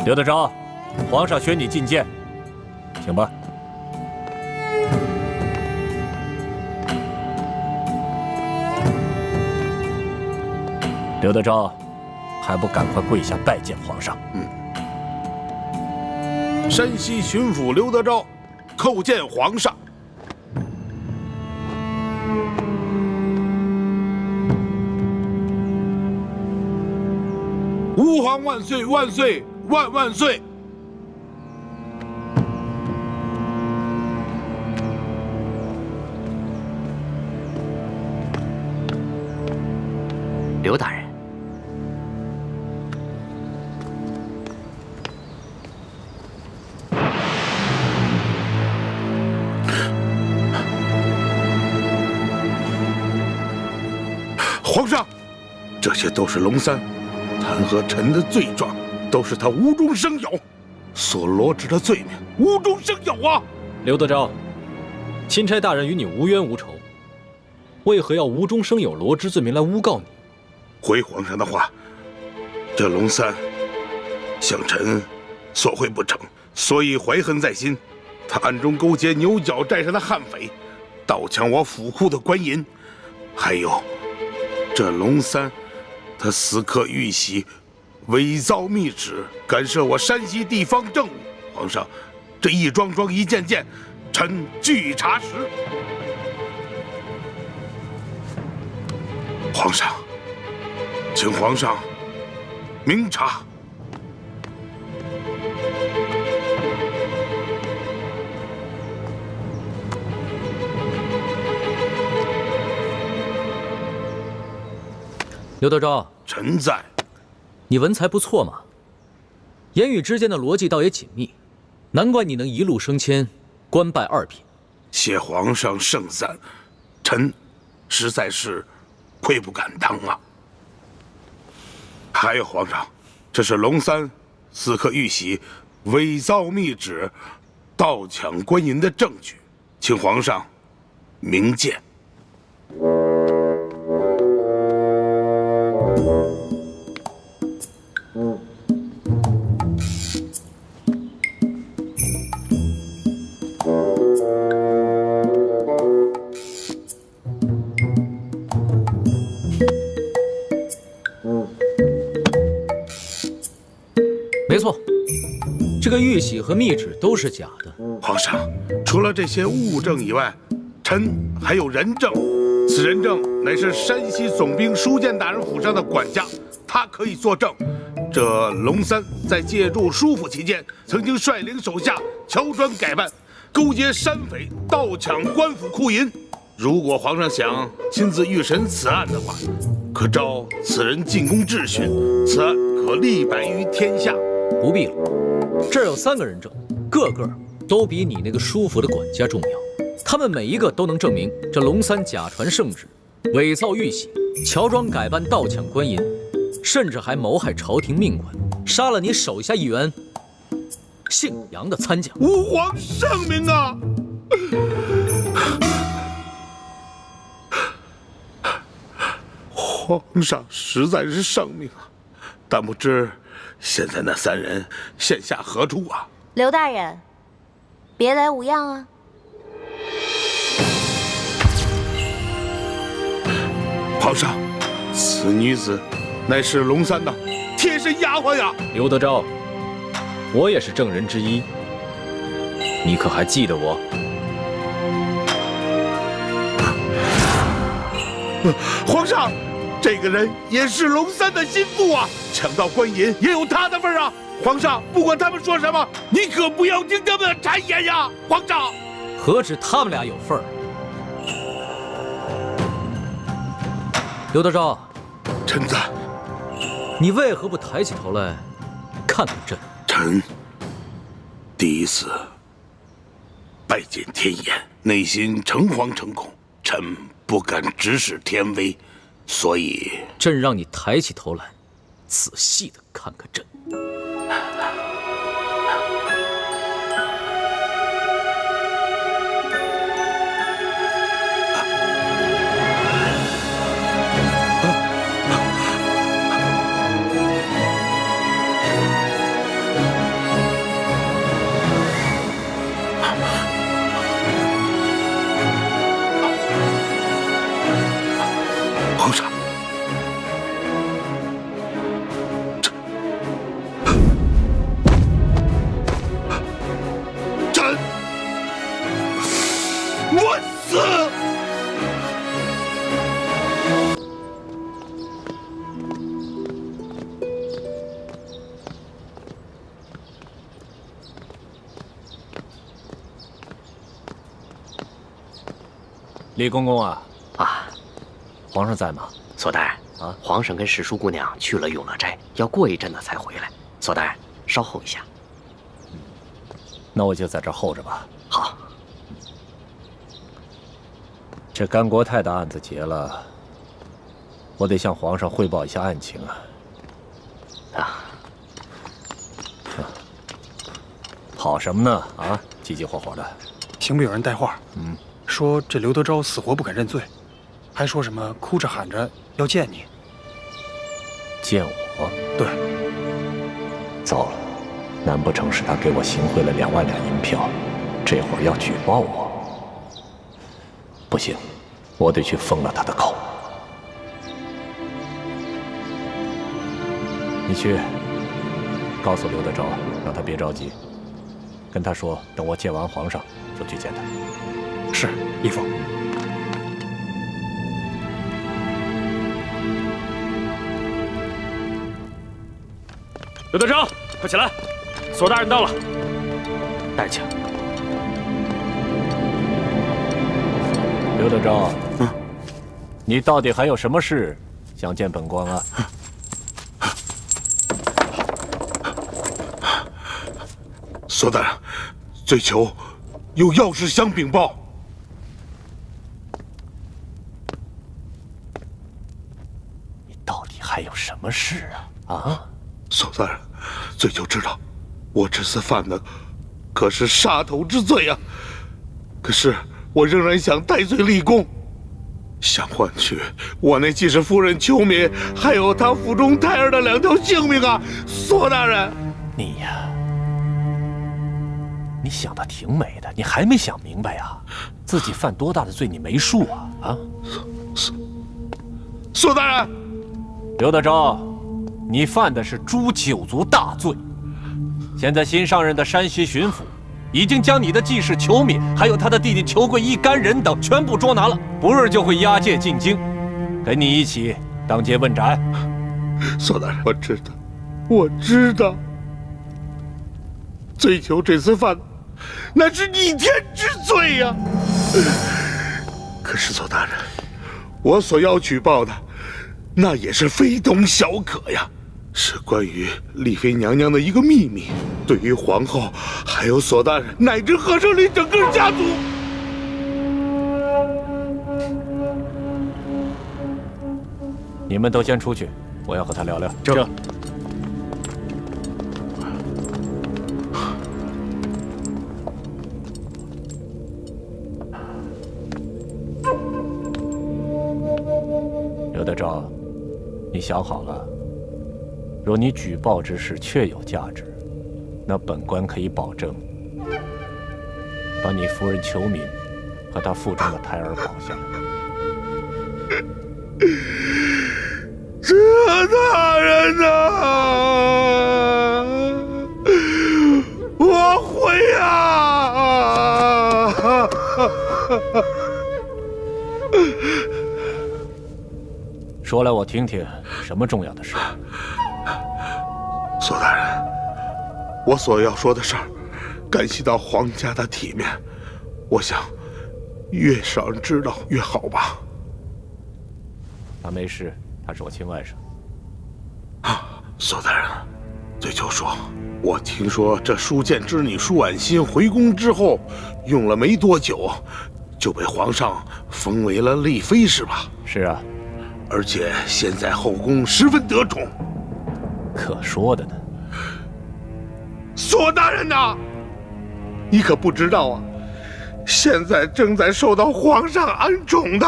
刘德昭，皇上宣你觐见，请吧。刘德昭，还不赶快跪下拜见皇上？山西巡抚刘德昭，叩见皇上。吾皇万岁万岁万万岁！刘大人，皇上，这些都是龙三弹劾臣的罪状，都是他无中生有所罗织的罪名，无中生有啊！刘德昭，钦差大人与你无冤无仇，为何要无中生有罗织罪名来诬告你？回皇上的话，这龙三向臣索贿不成，所以怀恨在心。他暗中勾结牛角寨上的悍匪，盗抢我府库的官银，还有这龙三，他私刻玉玺，伪造密旨，干涉我山西地方政务。皇上，这一桩桩一件件，臣据查实。皇上，请皇上明察。刘德昭，臣在。你文才不错嘛，言语之间的逻辑倒也紧密，难怪你能一路升迁，官拜2品。谢皇上圣赞，臣实在是愧不敢当啊。还有皇上，这是龙三私刻玉玺、伪造密旨、盗抢官银的证据，请皇上明鉴。没错，这个玉玺和密旨都是假的。皇上，除了这些物证以外，臣还有人证。此人证乃是山西总兵书监大人府上的管家，他可以作证。这龙三在借住书府期间，曾经率领手下敲砖改办，勾结山匪盗抢官府库银。如果皇上想亲自预审此案的话，可召此人进宫质询，此案可立百于天下。不必了，这儿有3个人证，个个都比你那个书府的管家重要。他们每一个都能证明这龙三假传圣旨，伪造玉玺，乔装改扮盗抢官银，甚至还谋害朝廷命官，杀了你手下一员姓杨的参将。吾皇圣明啊！皇上实在是圣明啊，但不知现在那3人现下何处啊？刘大人，别来无恙啊！皇上，此女子乃是龙三的贴身丫鬟呀！刘德昭，我也是证人之一，你可还记得我？皇上，这个人也是龙三的心腹啊，抢到官银也有他的份啊！皇上，不管他们说什么，你可不要听他们的谗言呀！皇上，何止他们俩有份儿？刘德昭，臣在。你为何不抬起头来看看朕？臣第一次拜见天颜，内心诚惶诚恐，臣不敢直视天威，所以朕让你抬起头来，仔细的看看朕。李公公啊，啊，皇上在吗？索大人啊，皇上跟史淑姑娘去了永乐斋，要过一阵子才回来。索大人，稍候一下。那我就在这儿候着吧。好。这甘国泰的案子结了，我得向皇上汇报一下案情啊。跑什么呢？啊，急急火火的。刑部有人带话，说这刘德昭死活不肯认罪，还说什么哭着喊着要见你。见我？对。糟了，难不成是他给我行贿了2万两银票，这会儿要举报我？不行，我得去封了他的口。你去告诉刘德昭，让他别着急，跟他说，等我见完皇上就去见他。是，义父。刘德昭，快起来！索大人到了。带去。刘德昭，你到底还有什么事想见本官啊？索大人，罪囚有要事相禀报。你到底还有什么事啊？啊？索大人，罪囚知道，我这次犯的可是杀头之罪啊！可是我仍然想戴罪立功，想换取我那继室夫人秋敏，还有她腹中胎儿的2条性命啊！索大人，你呀，你想的挺美的，你还没想明白呀？自己犯多大的罪你没数啊？啊？索大人，刘德昭，你犯的是诛9族大罪。现在新上任的山西巡抚已经将你的继室裘敏，还有他的弟弟裘贵一干人等全部捉拿了，不日就会押解进京，跟你一起当街问斩。索大人，我知道，我知道，罪囚这次犯的那是逆天之罪呀！可是索大人，我所要举报的，那也是非同小可呀，是关于丽妃娘娘的一个秘密，对于皇后，还有索大人，乃至和顺里整个家族。你们都先出去，我要和他聊聊。这。刘德昭，你想好了？若你举报之事确有价值，那本官可以保证，把你夫人裘敏和她腹中的胎儿保下来。这大人呐，我会啊！说来我听听，什么重要的事？索大人，我所要说的事儿，干系到皇家的体面，我想越少人知道越好吧。他没事，他是我亲外甥。索大人，罪囚说，我听说这舒建之女舒婉心回宫之后，用了没多久，就被皇上封为了丽妃，是吧？是啊，而且现在后宫十分得宠。可说的呢。索大人呐，你可不知道啊，现在正在受到皇上恩宠的，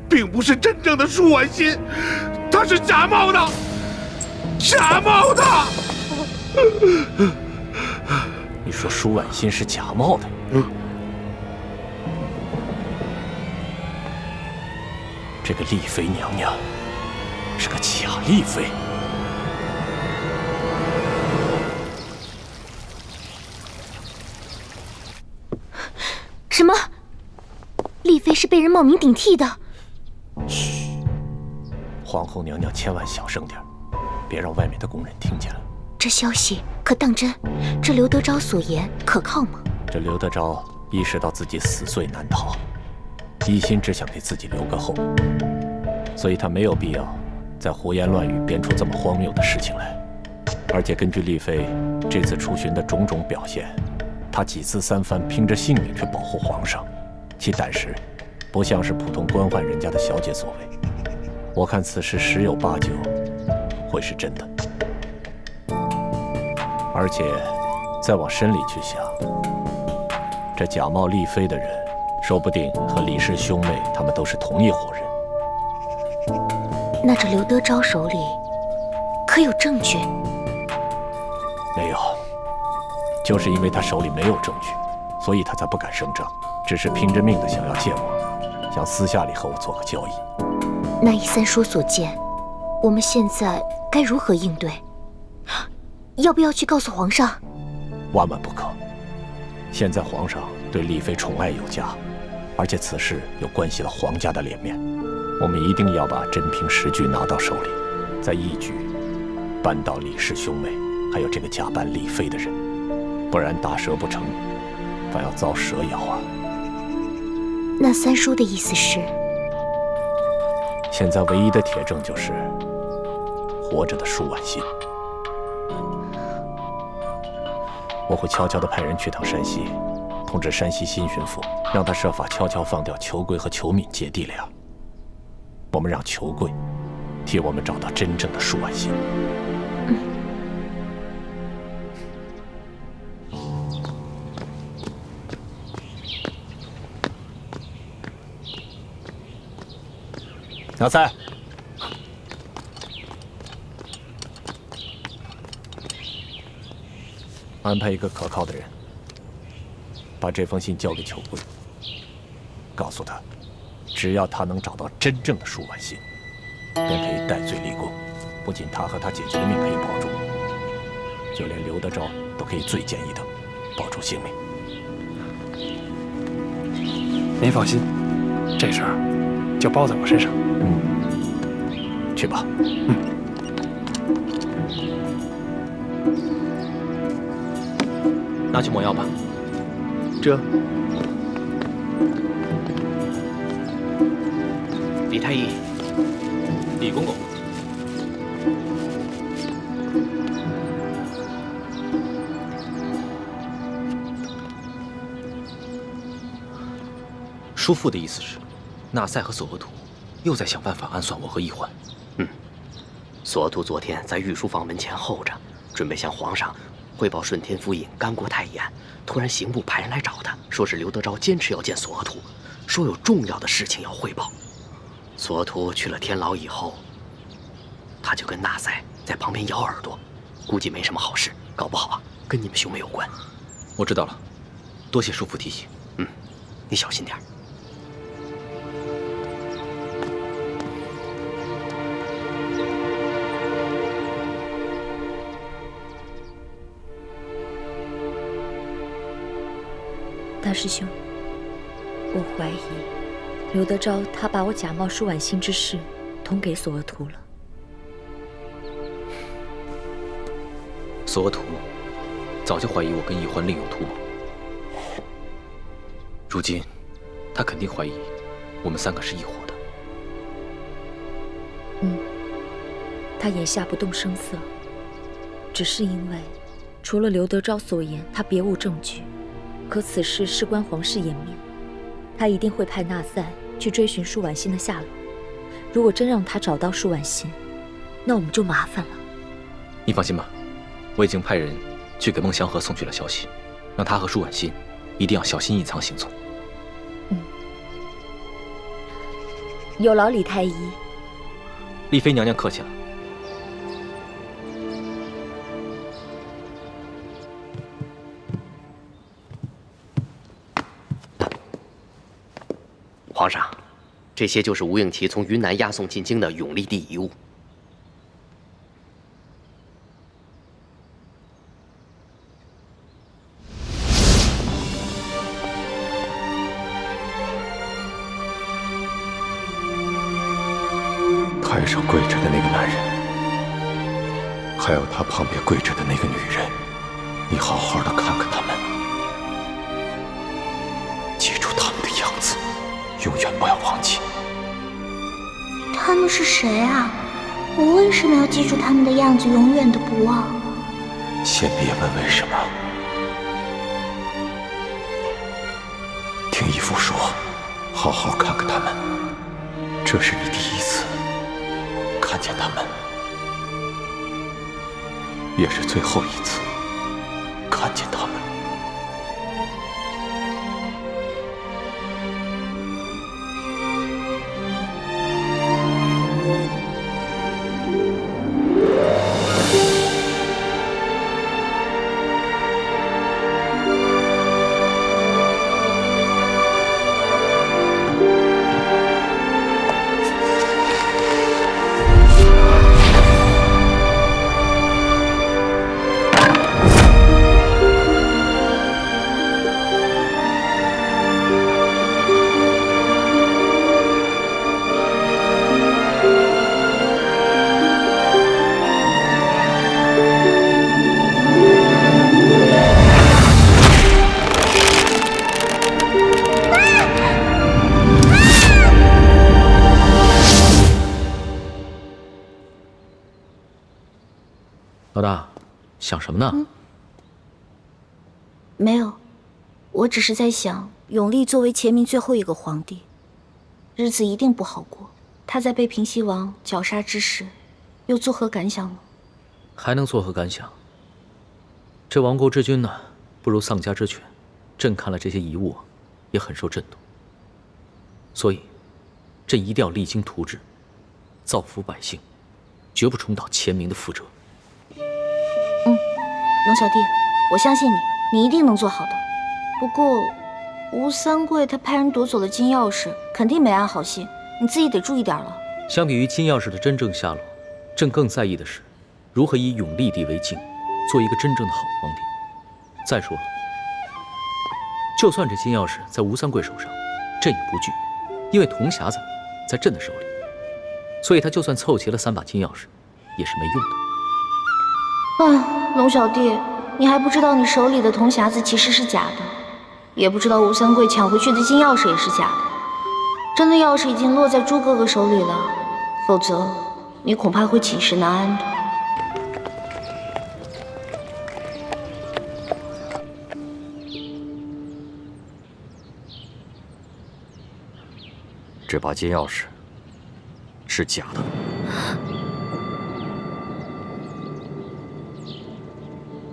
并不是真正的舒婉心，她是假冒的，假冒的。你说舒婉心是假冒的？这个丽妃娘娘是个假丽妃。什么？丽妃是被人冒名顶替的？嘘，皇后娘娘千万小声点，别让外面的宫人听见了。这消息可当真？这刘德昭所言可靠吗？这刘德昭意识到自己死罪难逃，一心只想给自己留个后，所以他没有必要在胡言乱语编出这么荒谬的事情来。而且根据丽妃这次出巡的种种表现，她几次三番拼着性命去保护皇上，其胆识不像是普通官宦人家的小姐所为。我看此事十有八九会是真的。而且再往深里去想，这假冒丽妃的人，说不定和李氏兄妹他们都是同一伙人。那这刘德昭手里可有证据？没有，就是因为他手里没有证据，所以他才不敢声张，只是拼着命的想要见我，想私下里和我做个交易。那依三叔所见，我们现在该如何应对？要不要去告诉皇上？万万不可！现在皇上对丽妃宠爱有加，而且此事又关系了皇家的脸面，我们一定要把真凭实据拿到手里，再一举扳倒李氏兄妹，还有这个假扮丽妃的人，不然大蛇不成，反要遭蛇咬啊！那三叔的意思是？现在唯一的铁证就是活着的舒婉心。我会悄悄地派人去趟山西，通知山西新巡抚，让他设法悄悄放掉裘贵和裘敏姐弟俩。我们让裘贵替我们找到真正的舒婉心。拿菜。安排一个可靠的人，把这封信交给裘贵，告诉他，只要他能找到真正的舒婉心，便可以戴罪立功。不仅他和他姐姐的命可以保住，就连刘德昭都可以罪减一等，保住性命。您放心，这事儿就包在我身上。去吧。拿去抹药吧。这，李太医，李公公，叔父的意思是，纳赛和索额图又在想办法暗算我和易欢。索额图昨天在御书房门前候着，准备向皇上汇报顺天府尹甘国泰一案。突然刑部派人来找他，说是刘德昭坚持要见索额图，说有重要的事情要汇报。索额图去了天牢以后，他就跟纳赛在旁边咬耳朵，估计没什么好事，搞不好啊跟你们兄妹有关。我知道了，多谢叔父提醒。你小心点。大师兄，我怀疑刘德昭他把我假冒舒婉心之事通给索额图了。索额图早就怀疑我跟易欢另有图谋，如今他肯定怀疑我们三个是一伙的。他眼下不动声色，只是因为除了刘德昭所言，他别无证据。可此事事关皇室颜面，他一定会派纳赛去追寻舒婉心的下落。如果真让他找到舒婉心，那我们就麻烦了。你放心吧，我已经派人去给孟祥和送去了消息，让他和舒婉心一定要小心隐藏行踪。有劳李太医。丽妃娘娘客气了。皇上，这些就是吴应奇从云南押送进京的永历帝遗物。台上跪着的那个男人，还有他旁边跪着的那个女人，你好好的看看他们，记住他们的样子。永远不要忘记。他们是谁啊？我为什么要记住他们的样子，永远都不忘？先别问为什么，听义父说，好好看看他们。这是你第一次看见他们，也是最后一次看见他们。老大，想什么呢？没有，我只是在想，永历作为前明最后一个皇帝，日子一定不好过。他在被平西王绞杀之时，又作何感想呢？还能作何感想？这亡国之君呢，不如丧家之犬。朕看了这些遗物，也很受震动。所以，朕一定要励精图治，造福百姓，绝不重蹈前明的覆辙。龙小弟，我相信你，你一定能做好的。不过，吴三桂他派人夺走了金钥匙，肯定没安好心，你自己得注意点了。相比于金钥匙的真正下落，朕更在意的是，如何以永历帝为镜，做一个真正的好皇帝。再说了，就算这金钥匙在吴三桂手上，朕也不惧，因为铜匣子在朕的手里，所以他就算凑齐了3把金钥匙，也是没用的。龙小弟，你还不知道你手里的铜匣子其实是假的，也不知道吴三桂抢回去的金钥匙也是假的。真的钥匙已经落在朱哥哥手里了，否则你恐怕会寝食难安的。这把金钥匙是假的。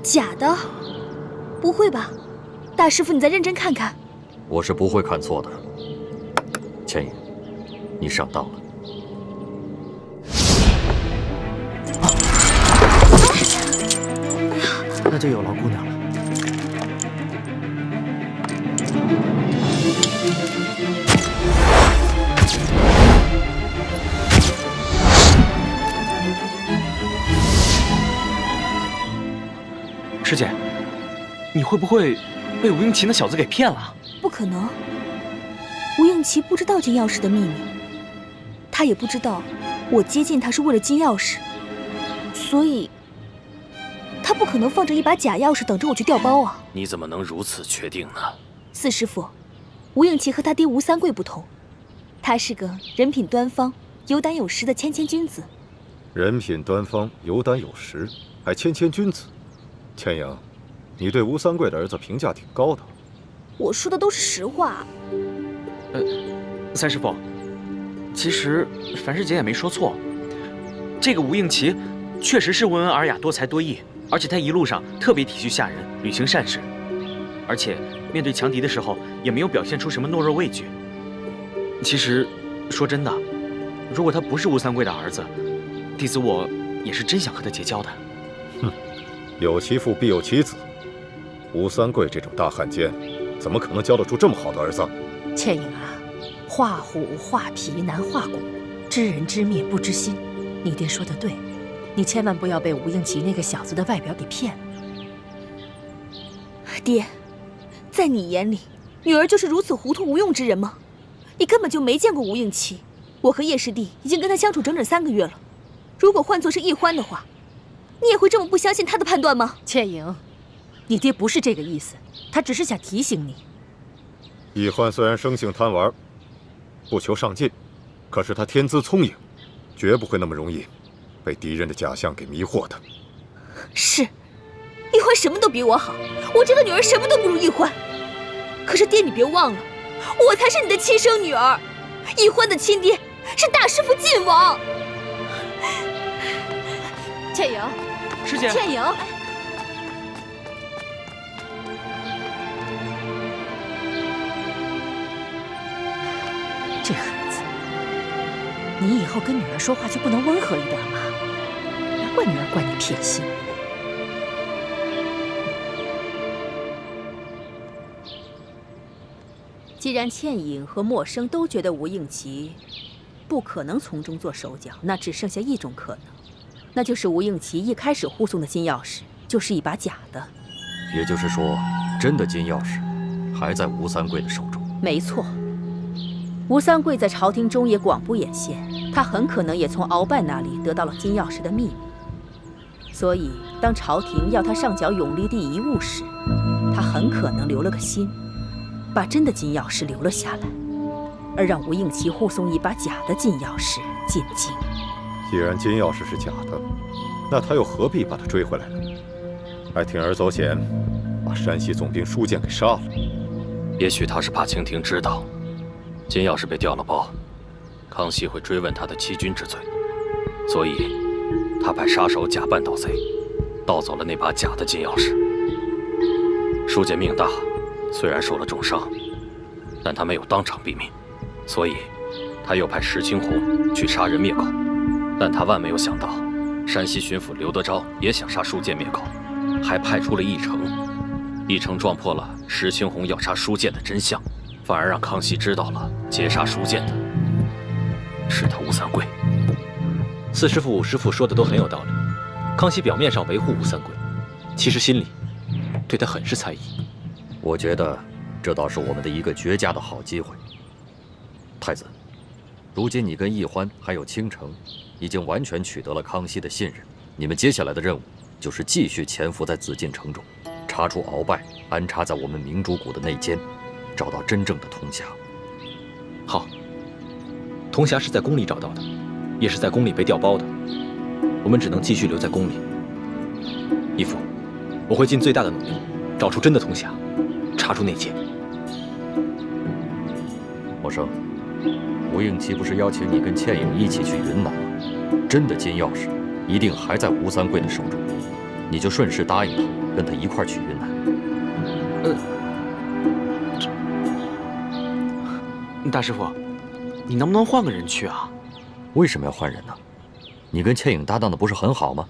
假的？不会吧，大师傅，你再认真看看。我是不会看错的。千影，你上当了。那就有劳姑娘了。师姐，你会不会被吴应奇那小子给骗了？不可能，吴应奇不知道金钥匙的秘密，他也不知道我接近他是为了金钥匙，所以他不可能放着一把假钥匙等着我去调包啊！你怎么能如此确定呢？四师傅，吴应奇和他爹吴三桂不同，他是个人品端方、有胆有识的谦谦君子。人品端方、有胆有识，还谦谦君子。千影，你对吴三桂的儿子评价挺高的。我说的都是实话。三师傅，其实樊师姐也没说错，这个吴应奇确实是温文尔雅、多才多艺，而且他一路上特别体恤下人，履行善事，而且面对强敌的时候也没有表现出什么懦弱畏惧。其实说真的，如果他不是吴三桂的儿子，弟子我也是真想和他结交的。哼，有其父必有其子。吴三桂这种大汉奸，怎么可能教得出这么好的儿子？倩影啊，画虎画皮难画骨，知人知面不知心。你爹说的对，你千万不要被吴应奇那个小子的外表给骗了。爹，在你眼里，女儿就是如此糊涂无用之人吗？你根本就没见过吴应奇。我和叶师弟已经跟他相处整整3个月了，如果换作是易欢的话，你也会这么不相信他的判断吗？倩影，你爹不是这个意思，他只是想提醒你。易欢虽然生性贪玩，不求上进，可是他天资聪颖，绝不会那么容易被敌人的假象给迷惑的。是，易欢什么都比我好，我这个女儿什么都不如易欢。可是爹，你别忘了，我才是你的亲生女儿，易欢的亲爹是大师傅晋王。倩影，师姐，倩影，这孩子，你以后跟女儿说话就不能温和一点吗？难怪女儿怪你偏心。既然倩影和默笙都觉得吴应奇不可能从中做手脚，那只剩下一种可能，那就是吴应奇一开始护送的金钥匙就是一把假的。也就是说，真的金钥匙还在吴三桂的手中。没错，吴三桂在朝廷中也广布眼线，他很可能也从鳌拜那里得到了金钥匙的秘密。所以，当朝廷要他上缴永历帝遗物时，他很可能留了个心，把真的金钥匙留了下来，而让吴应奇护送一把假的金钥匙进京。既然金钥匙是假的，那他又何必把它追回来呢？还铤而走险，把山西总兵舒建给杀了。也许他是怕清廷知道金钥匙被调了包，康熙会追问他的欺君之罪，所以他派杀手假扮盗贼，盗走了那把假的金钥匙。舒建命大，虽然受了重伤，但他没有当场毙命，所以他又派石青红去杀人灭口。但他万没有想到，山西巡抚刘德昭也想杀舒建灭口，还派出了义成。义成撞破了石青红要杀舒建的真相，反而让康熙知道了劫杀舒建的是他吴三桂。四师傅、五师傅说的都很有道理。康熙表面上维护吴三桂，其实心里对他很是猜疑。我觉得这倒是我们的一个绝佳的好机会。太子，如今你跟奕欢还有倾城已经完全取得了康熙的信任，你们接下来的任务就是继续潜伏在紫禁城中，查出鳌拜安插在我们明珠谷的内奸，找到真正的铜匣。好，铜匣是在宫里找到的，也是在宫里被调包的，我们只能继续留在宫里。义父，我会尽最大的努力找出真的铜匣，查出内奸。默笙，吴应奇不是邀请你跟倩影一起去云南吗？真的金钥匙一定还在吴三桂的手中，你就顺势答应他，跟他一块儿去云南。大师傅，你能不能换个人去啊？为什么要换人呢？你跟倩影搭档的不是很好吗？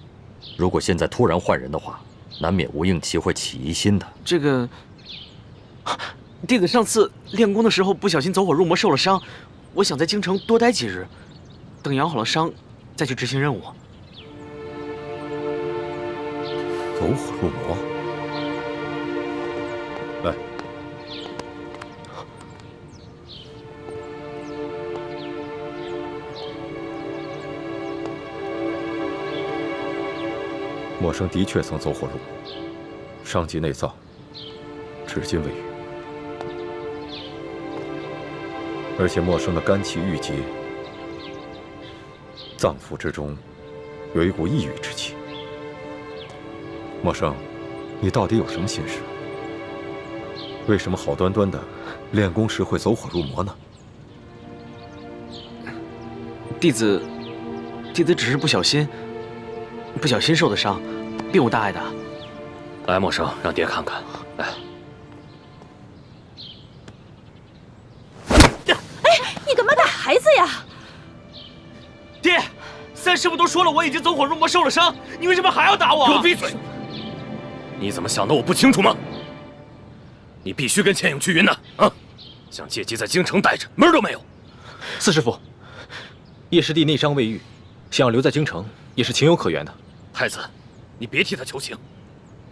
如果现在突然换人的话，难免吴应奇会起疑心的。这个，弟子上次练功的时候不小心走火入魔受了伤，我想在京城多待几日，等养好了伤，再去执行任务。走火入魔？来，默笙的确曾走火入魔，伤及内脏，至今未愈。而且默笙的肝气郁结，脏腑之中有一股抑郁之气。默笙，你到底有什么心事？为什么好端端的练功时会走火入魔呢？弟子只是不小心受的伤，并无大碍的。来，默笙，让爹看看。来。你干嘛打孩子呀？爹，三师傅都说了我已经走火入魔受了伤，你为什么还要打我？给我闭嘴！你怎么想的我不清楚吗？你必须跟倩影去云南啊！想借机在京城待着，门都没有。四师傅，叶师弟内伤未愈，想要留在京城也是情有可原的。太子，你别替他求情，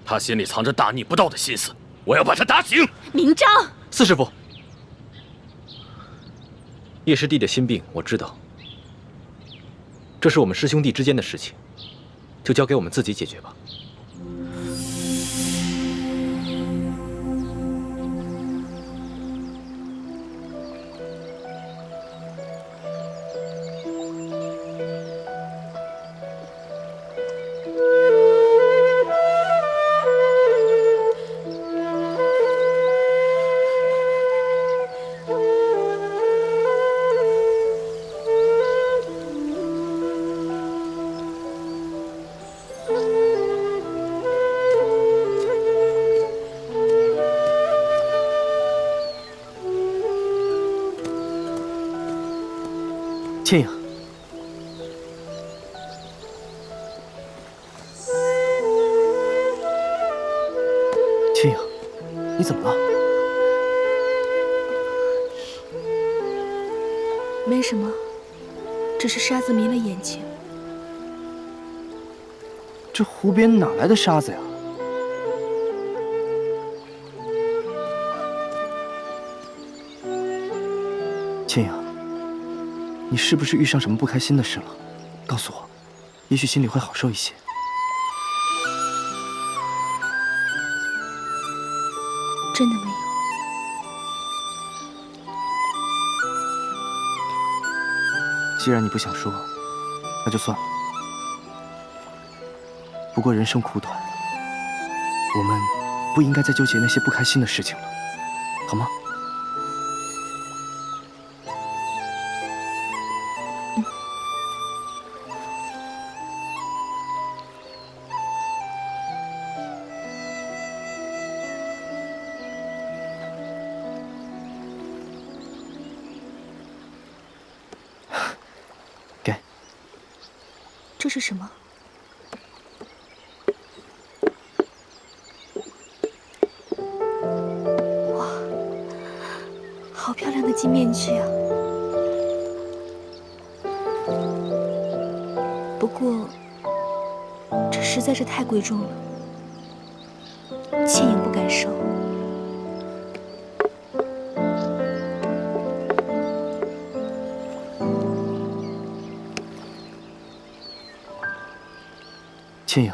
他心里藏着大逆不道的心思，我要把他打醒。明章，四师傅，叶师弟的心病我知道，这是我们师兄弟之间的事情，就交给我们自己解决吧。倩影，倩影，你怎么了？没什么，只是沙子迷了眼睛。这湖边哪来的沙子呀？倩影，你是不是遇上什么不开心的事了？告诉我，也许心里会好受一些。真的没有。既然你不想说，那就算了。不过人生苦短，我们不应该再纠结那些不开心的事情了，好吗？给。这是什么？哇，好漂亮的金面具啊！不过，这实在是太贵重了，倩影不敢收。倩影，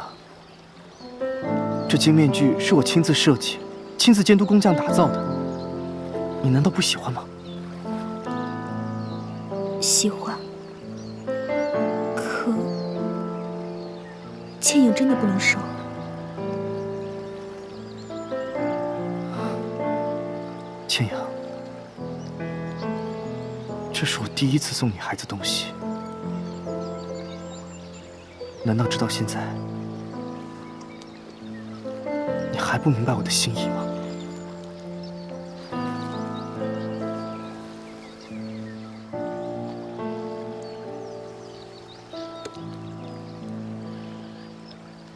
这金面具是我亲自设计、亲自监督工匠打造的，你难道不喜欢吗？喜欢，可倩影真的不能收。倩影，这是我第一次送你孩子东西，难道直到现在，你还不明白我的心意吗？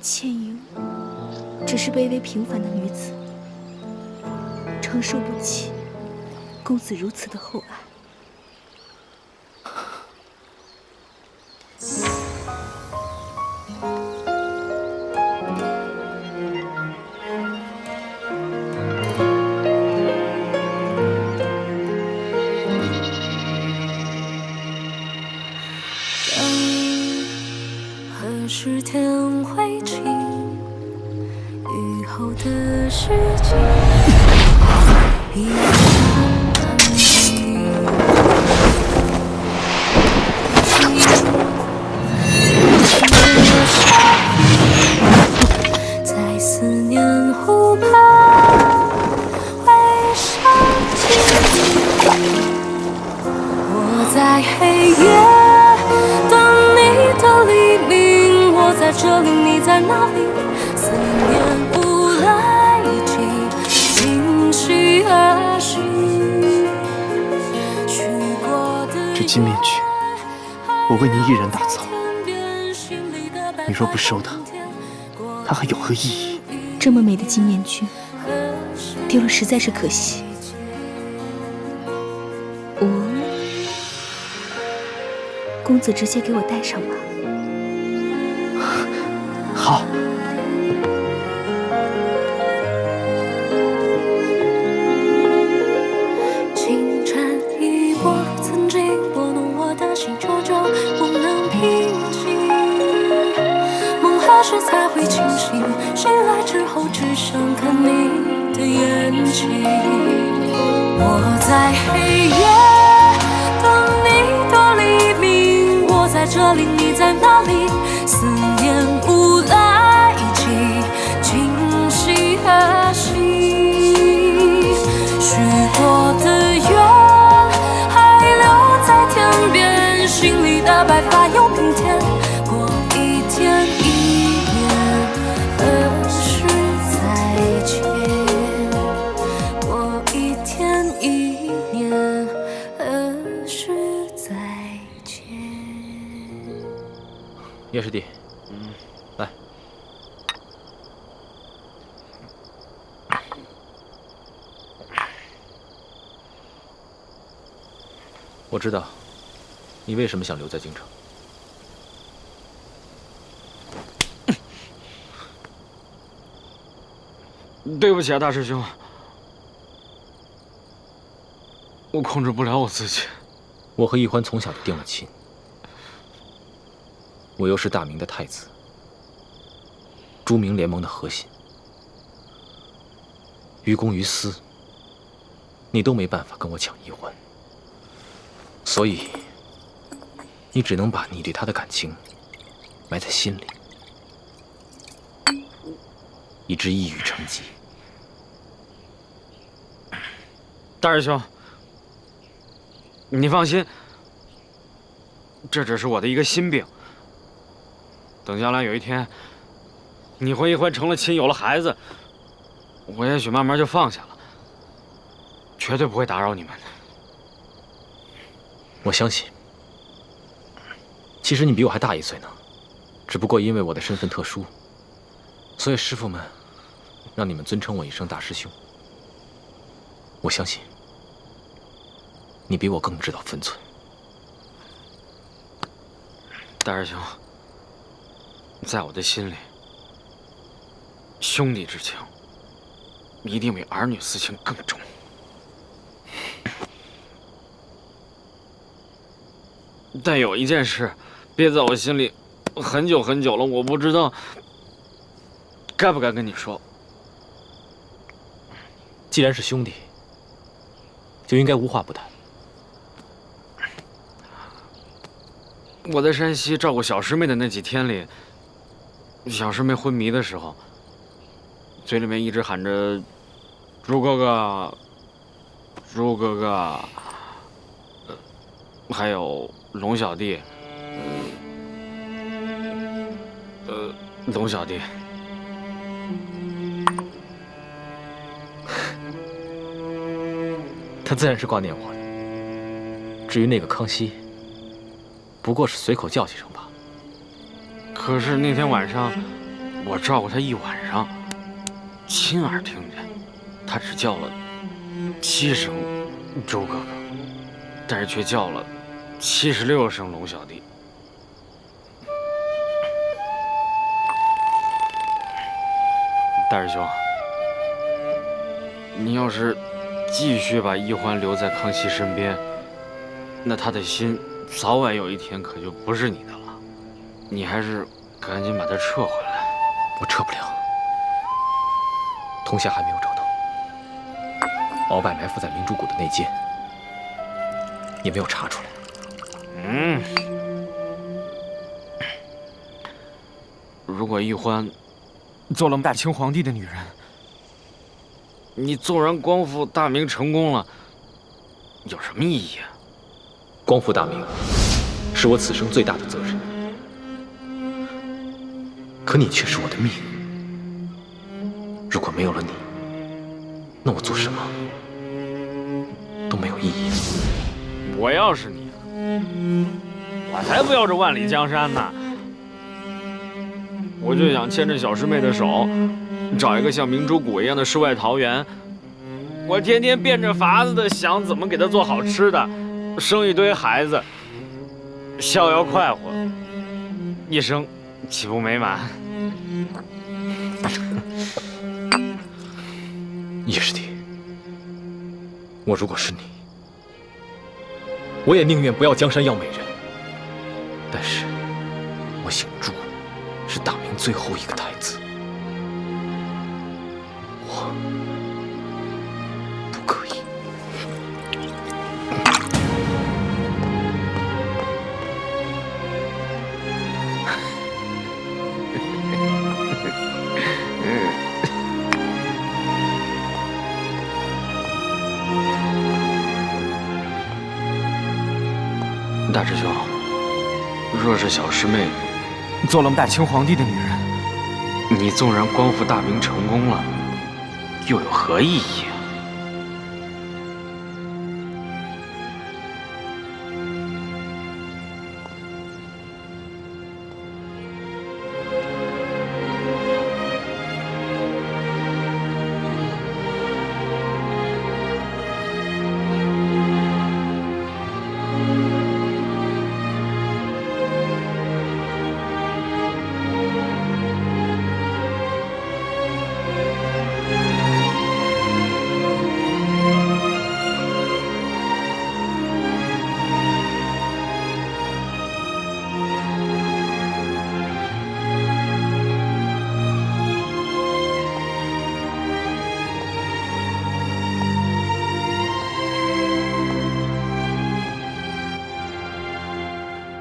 倩影只是卑微平凡的女子，承受不起公子如此的厚爱。何时天会晴？雨后的世界，一场安静。在思念湖畔，回想起你。我在黑夜等你的黎明，我在这里，你在哪里？思念不来及，今夕而行。这金面具，我为你一人打造，你若不收它，它还有何意义？这么美的金面具，丢了实在是可惜。公子直接给我戴上吧。好。情缠一波，曾经拨弄我的心，久久不能平静。梦何时才会清醒？醒来之后，只想看你的眼睛。我在黑夜等你的黎明，我在这里，你在哪里？思念不来及，今夕何夕？许过的愿还留在天边，心里的白发又平添。过一天一年，何时再见？过一天一年，何时再见？叶师弟，来。我知道，你为什么想留在京城。对不起啊，大师兄，我控制不了我自己。我和易欢从小就定了亲，我又是大明的太子，朱明联盟的核心，于公于私，你都没办法跟我抢易欢，所以你只能把你对他的感情埋在心里，以致一语成疾。大师兄，你放心，这只是我的一个心病。等将来有一天，你和易欢成了亲，有了孩子，我也许慢慢就放下了，绝对不会打扰你们的。我相信。其实你比我还大1岁呢，只不过因为我的身份特殊，所以师父们让你们尊称我一声大师兄。我相信你比我更知道分寸。大师兄，在我的心里，兄弟之情一定比儿女私情更重。但有一件事憋在我心里很久很久了，我不知道该不该跟你说。既然是兄弟，就应该无话不谈。我在山西照顾小师妹的那几天里，小师妹昏迷的时候，嘴里面一直喊着“朱哥哥，朱哥哥”，还有龙小弟，龙小弟。他自然是挂念我的。至于那个康熙，不过是随口叫几声吧。可是那天晚上，我照顾他一晚上，亲耳听见他只叫了7声“周哥哥”，但是却叫了76声“龙小弟”。大师兄，你要是继续把易欢留在康熙身边，那他的心早晚有一天可就不是你的了。你还是赶紧把他撤回来。我撤不了，童霞还没有找到，鳌拜埋伏在明珠谷的内奸，也没有查出来。如果易欢做了大清皇帝的女人，你纵然光复大明成功了，有什么意义啊？光复大明是我此生最大的责任，可你却是我的命。如果没有了你，那我做什么都没有意义。我要是你，我才不要这万里江山呢！我就想牵着小师妹的手，找一个像明珠谷一样的世外桃源。我天天变着法子的想怎么给她做好吃的，生一堆孩子，逍遥快活，一生岂不美满？叶师弟，我如果是你，我也宁愿不要江山要美人。但是，我姓朱，是大明最后一个太子，我不可以。大师兄，若是小师妹做了大清皇帝的女人，你纵然光复大明成功了，又有何意义啊？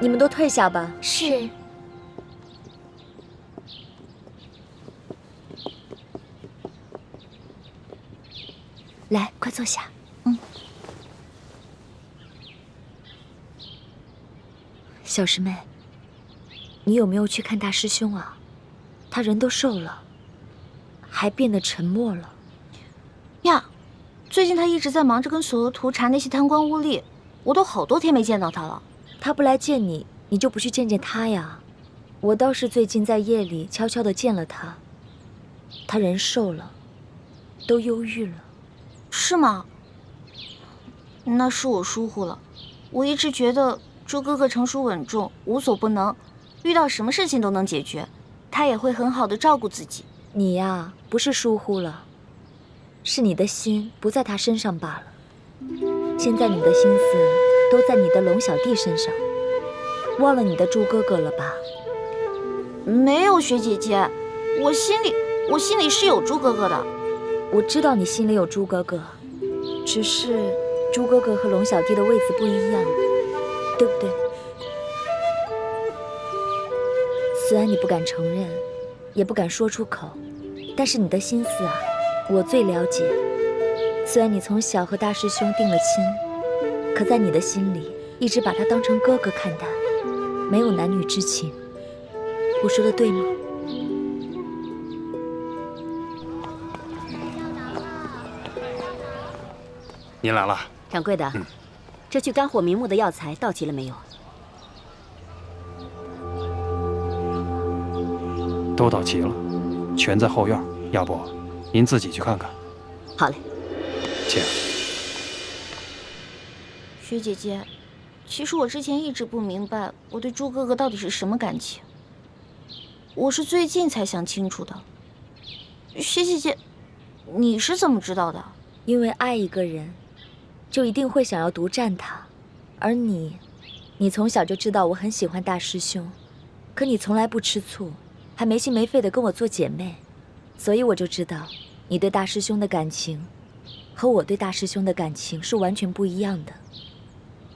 你们都退下吧。是。来，快坐下。小师妹，你有没有去看大师兄啊？他人都瘦了，还变得沉默了。呀，最近他一直在忙着跟索额图查那些贪官污吏，我都好多天没见到他了。他不来见你，你就不去见见他呀？我倒是最近在夜里悄悄地见了他，他人瘦了，都忧郁了。是吗？那是我疏忽了。我一直觉得朱哥哥成熟稳重，无所不能，遇到什么事情都能解决，他也会很好的照顾自己。你呀，不是疏忽了，是你的心不在他身上罢了。现在你的心思都在你的龙小弟身上，忘了你的朱哥哥了吧？没有，雪姐姐，我心里是有朱哥哥的。我知道你心里有朱哥哥，只是朱哥哥和龙小弟的位子不一样，对不对？虽然你不敢承认，也不敢说出口，但是你的心思啊，我最了解。虽然你从小和大师兄定了亲，可在你的心里一直把他当成哥哥看待，没有男女之情。我说的对吗？您来了，掌柜的，这去肝火明目的药材到齐了没有？都到齐了，全在后院。要不您自己去看看？好嘞，请。雪姐姐，其实我之前一直不明白我对朱哥哥到底是什么感情，我是最近才想清楚的。雪姐姐，你是怎么知道的？因为爱一个人，就一定会想要独占他，而你从小就知道我很喜欢大师兄，可你从来不吃醋，还没心没肺的跟我做姐妹，所以我就知道你对大师兄的感情和我对大师兄的感情是完全不一样的。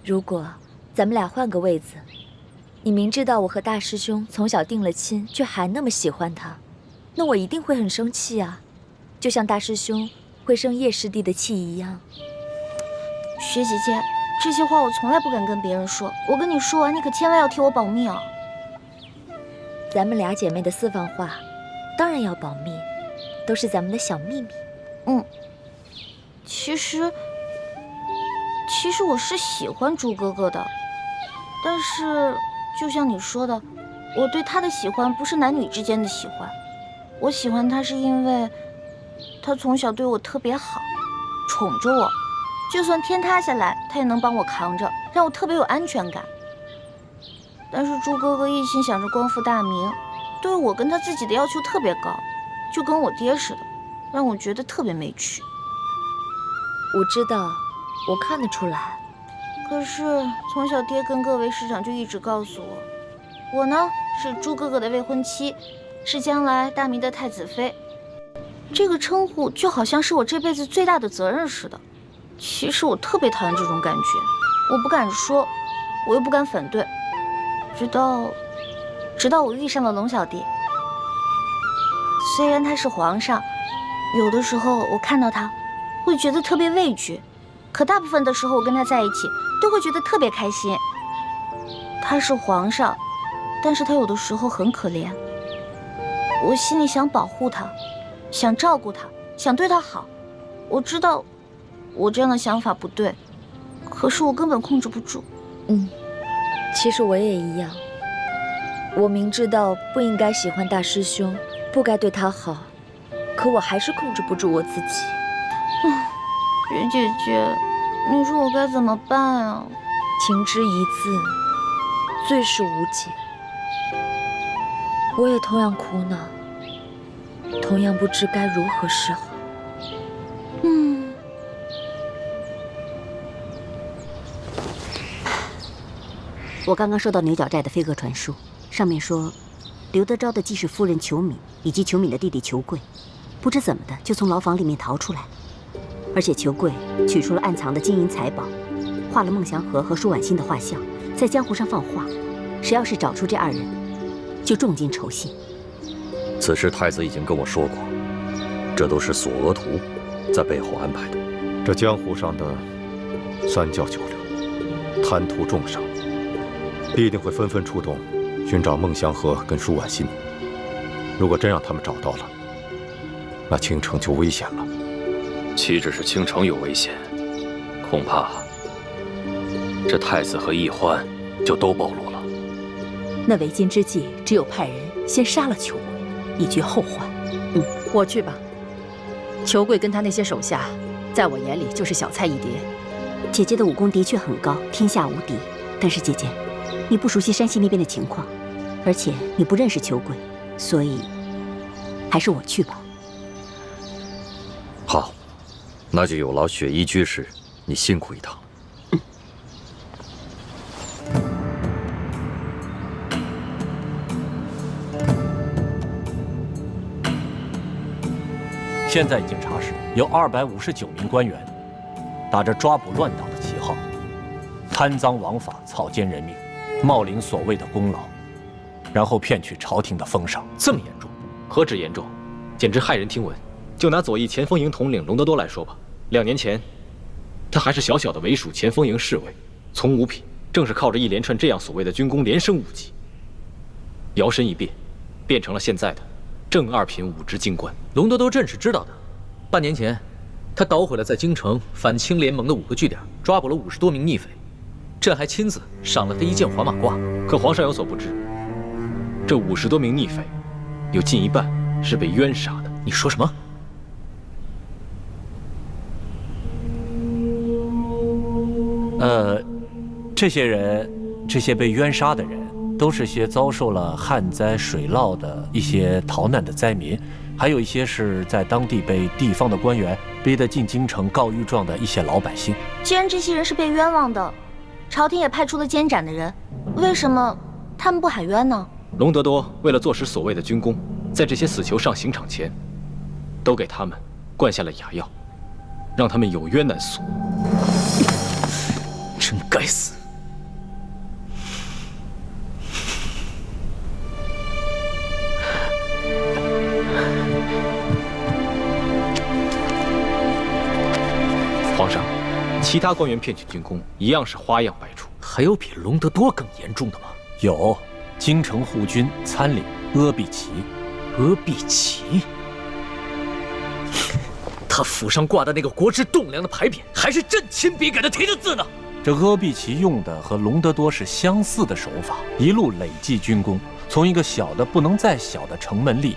如果咱们俩换个位子，你明知道我和大师兄从小定了亲，却还那么喜欢他，那我一定会很生气啊，就像大师兄会生叶师弟的气一样。雪姐姐，这些话我从来不敢跟别人说，我跟你说完，你可千万要替我保密啊。咱们俩姐妹的私房话，当然要保密，都是咱们的小秘密。其实我是喜欢朱哥哥的，但是就像你说的，我对他的喜欢不是男女之间的喜欢，我喜欢他是因为他从小对我特别好，宠着我，就算天塌下来他也能帮我扛着，让我特别有安全感。但是朱哥哥一心想着光复大明，对我跟他自己的要求特别高，就跟我爹似的，让我觉得特别没趣。我知道，我看得出来。可是从小爹跟各位师长就一直告诉我，我呢是朱哥哥的未婚妻，是将来大明的太子妃。这个称呼就好像是我这辈子最大的责任似的。其实我特别讨厌这种感觉，我不敢说，我又不敢反对，直到我遇上了龙小弟。虽然他是皇上，有的时候我看到他会觉得特别畏惧，可大部分的时候我跟他在一起都会觉得特别开心。他是皇上，但是他有的时候很可怜，我心里想保护他，想照顾他，想对他好。我知道我这样的想法不对，可是我根本控制不住。其实我也一样，我明知道不应该喜欢大师兄，不该对他好，可我还是控制不住我自己。雪姐姐，你说我该怎么办啊？情之一字，最是无解。我也同样苦恼，同样不知该如何是好。我刚刚收到牛角寨的飞鸽传书，上面说，刘德昭的继室夫人裘敏以及裘敏的弟弟裘贵，不知怎么的就从牢房里面逃出来，而且裘贵取出了暗藏的金银财宝，画了孟祥和和舒婉欣的画像，在江湖上放话，谁要是找出这2人，就重金酬谢。此事太子已经跟我说过，这都是索额图在背后安排的。这江湖上的3教9流，贪图重赏，必定会纷纷出动，寻找孟祥和跟舒婉心。如果真让他们找到了，那青城就危险了。岂止是青城有危险，恐怕这太子和易欢就都暴露了。那为今之计，只有派人先杀了裘贵，以绝后患。我去吧。裘贵跟他那些手下，在我眼里就是小菜一碟。姐姐的武功的确很高，天下无敌。但是姐姐，你不熟悉山西那边的情况，而且你不认识裘贵，所以还是我去吧。好，那就有劳雪衣居士，你辛苦一趟。现在已经查实，有259名官员打着抓捕乱党的旗号，贪赃枉法、草菅人命，冒领所谓的功劳，然后骗取朝廷的封赏。这么严重？何止严重，简直骇人听闻。就拿左翼前锋营统领隆德多来说吧，2年前，他还是小小的伪属前锋营侍卫，从五品，正是靠着一连串这样所谓的军功连升5级，摇身一变，变成了现在的正2品5职京官。隆德多朕是知道的，半年前，他捣毁了在京城反清联盟的5个据点，抓捕了50多名逆匪，朕还亲自赏了他1件黄马褂。可皇上有所不知，这50多名逆匪，有近一半是被冤杀的。你说什么？这些被冤杀的人，都是些遭受了旱灾、水涝的一些逃难的灾民，还有一些是在当地被地方的官员逼得进京城告御状的一些老百姓。既然这些人是被冤枉的，朝廷也派出了监斩的人，为什么他们不喊冤呢？隆德多为了坐实所谓的军功，在这些死囚上刑场前，都给他们灌下了哑药，让他们有冤难诉。真该死！皇上，其他官员骗取军功一样是花样百出，还有比隆德多更严重的吗？有，京城护军参领阿必齐。阿必齐？他府上挂的那个国之栋梁的牌匾，还是朕亲笔给他题的字呢。这阿必齐用的和隆德多是相似的手法，一路累计军功，从一个小的不能再小的城门吏，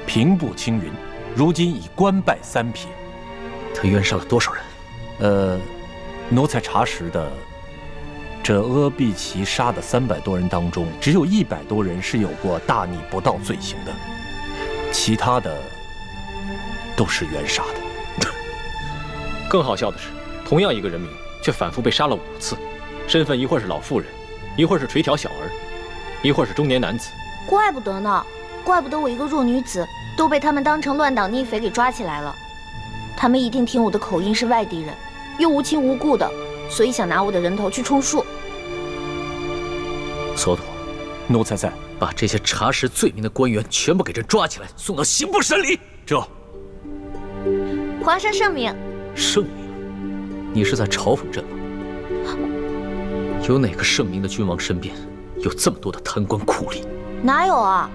平步青云，如今已官拜3品。他冤杀了多少人？奴才查实的，这阿必齐杀的300多人当中，只有100多人是有过大逆不道罪行的，其他的都是冤杀的。更好笑的是，同样一个人名，却反复被杀了5次，身份一会儿是老妇人，一会儿是垂髫小儿，一会儿是中年男子。怪不得呢，怪不得我一个弱女子都被他们当成乱党逆匪给抓起来了。他们一定听我的口音是外地人，又无亲无故的，所以想拿我的人头去充数。索土，奴才在。把这些查实罪名的官员全部给朕抓起来，送到刑部审理。这。皇上圣明。圣明？你是在嘲讽朕吗？有哪个圣明的君王身边有这么多的贪官酷吏？哪有啊？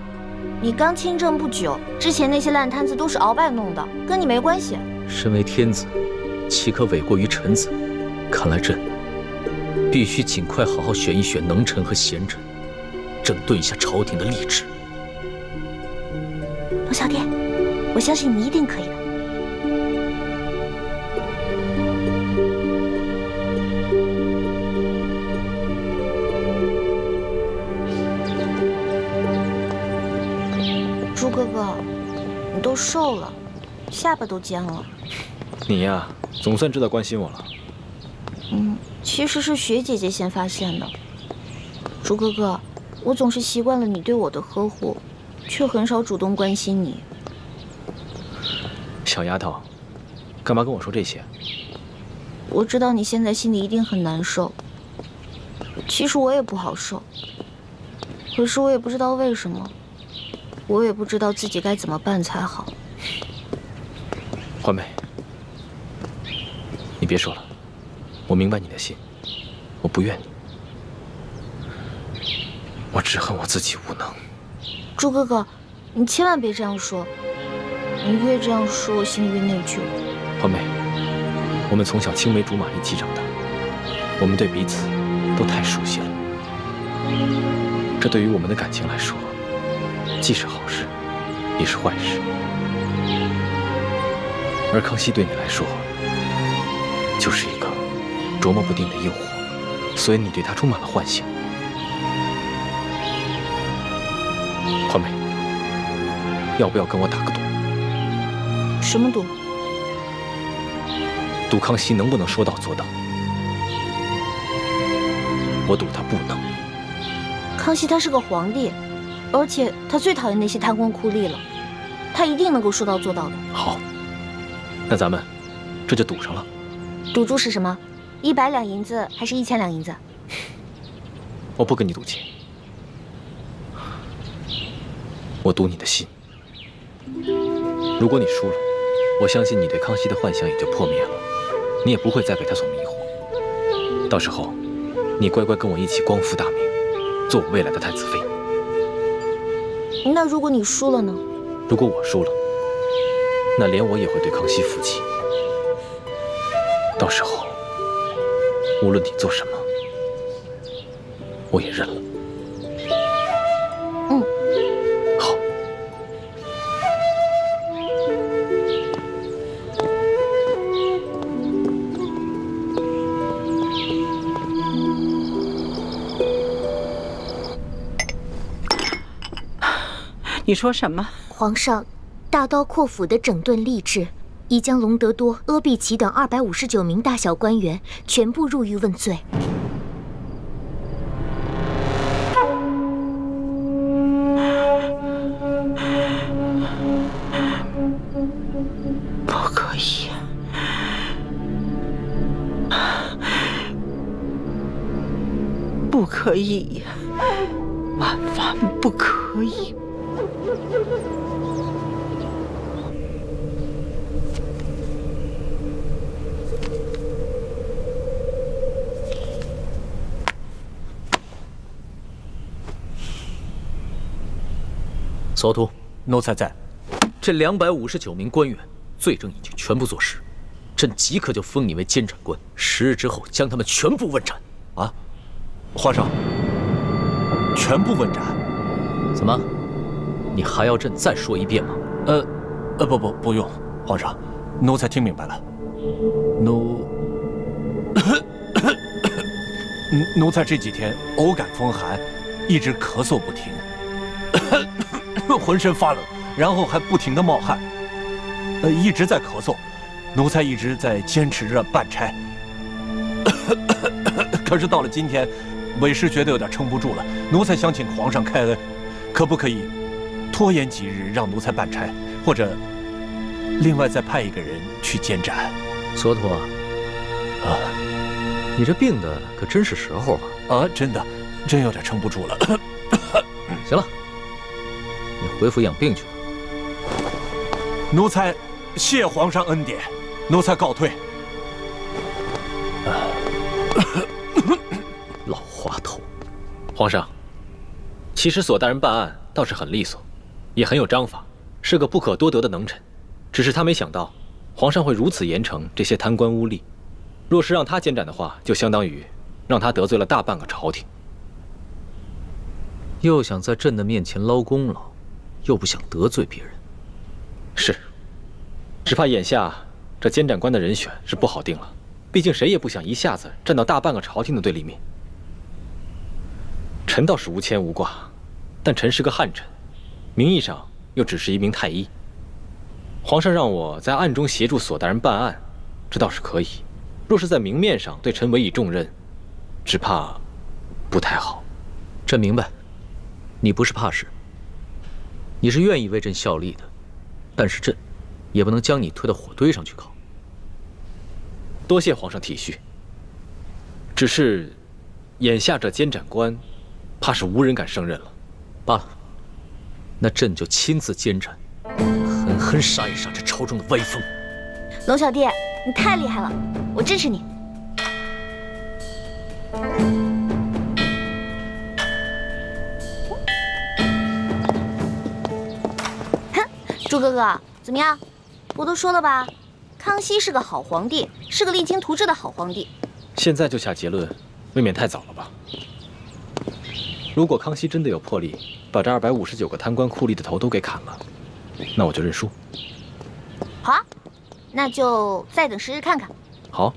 你刚亲政不久，之前那些烂摊子都是鳌拜弄的，跟你没关系。身为天子，岂可违过于臣子？看来朕必须尽快好好选一选能臣和贤臣，整顿一下朝廷的吏治。龙小姐，我相信你一定可以的。朱哥哥，你都瘦了，下巴都尖了。你呀，总算知道关心我了。其实是雪姐姐先发现的。朱哥哥，我总是习惯了你对我的呵护，却很少主动关心你。小丫头，干嘛跟我说这些？我知道你现在心里一定很难受。其实我也不好受。可是我也不知道为什么，我也不知道自己该怎么办才好。欢梅，你别说了，我明白你的心，我不怨你，我只恨我自己无能。朱哥哥，你千万别这样说，你越这样说，我心里越内疚。欢梅，我们从小青梅竹马一起长大，我们对彼此都太熟悉了。这对于我们的感情来说，既是好事，也是坏事。而康熙对你来说，就是一个琢磨不定的诱惑，所以你对他充满了幻想。欢梅，要不要跟我打个赌？什么赌？赌康熙能不能说到做到？我赌他不能。康熙他是个皇帝，而且他最讨厌那些贪官酷吏了，他一定能够说到做到的。好，那咱们这就赌上了。赌注是什么？100两银子还是1000两银子？我不跟你赌钱，我赌你的心。如果你输了，我相信你对康熙的幻想也就破灭了，你也不会再被他所迷惑。到时候，你乖乖跟我一起光复大明，做我未来的太子妃。那如果你输了呢？如果我输了，那连我也会对康熙服气。到时候，无论你做什么，我也认了。嗯，好。你说什么？皇上，大刀阔斧的整顿吏治，已将隆德多、阿必齐等259名大小官员全部入狱问罪。不可以，不可以，万万不可以！索图，奴才在。这259名官员罪证已经全部坐实，朕即刻就封你为监斩官，10日之后将他们全部问斩。啊，皇上，全部问斩？怎么？你还要朕再说一遍吗？不用，皇上，奴才听明白了。奴才这几天偶感风寒，一直咳嗽不停，浑身发冷，然后还不停地冒汗，一直在咳嗽。奴才一直在坚持着办差，可是到了今天，为师觉得有点撑不住了。奴才想请皇上开恩，可不可以拖延几日让奴才办差，或者另外再派一个人去监斩？索图啊，你这病的可真是时候啊！真的，真有点撑不住了。行了，你回府养病去吧。奴才谢皇上恩典，奴才告退。老滑头！皇上，其实索大人办案倒是很利索，也很有章法，是个不可多得的能臣。只是他没想到，皇上会如此严惩这些贪官污吏。若是让他监斩的话，就相当于让他得罪了大半个朝廷。又想在朕的面前捞功劳，又不想得罪别人。是，只怕眼下这监斩官的人选是不好定了。毕竟谁也不想一下子站到大半个朝廷的对立面。臣倒是无牵无挂，但臣是个汉臣，名义上又只是一名太医。皇上让我在暗中协助索大人办案，这倒是可以。若是在明面上对臣委以重任，只怕不太好。朕明白，你不是怕事，你是愿意为朕效力的，但是朕也不能将你推到火堆上去烤。多谢皇上体恤。只是，眼下这监斩官，怕是无人敢胜任了。罢了，那朕就亲自监斩，狠狠杀一杀这朝中的歪风。龙小弟，你太厉害了，我支持你。哼，朱哥哥，怎么样？我都说了吧，康熙是个好皇帝，是个励精图治的好皇帝。现在就下结论，未免太早了吧？如果康熙真的有魄力，把这259个贪官酷吏的头都给砍了，那我就认输。好啊，那就再等时日看看。好。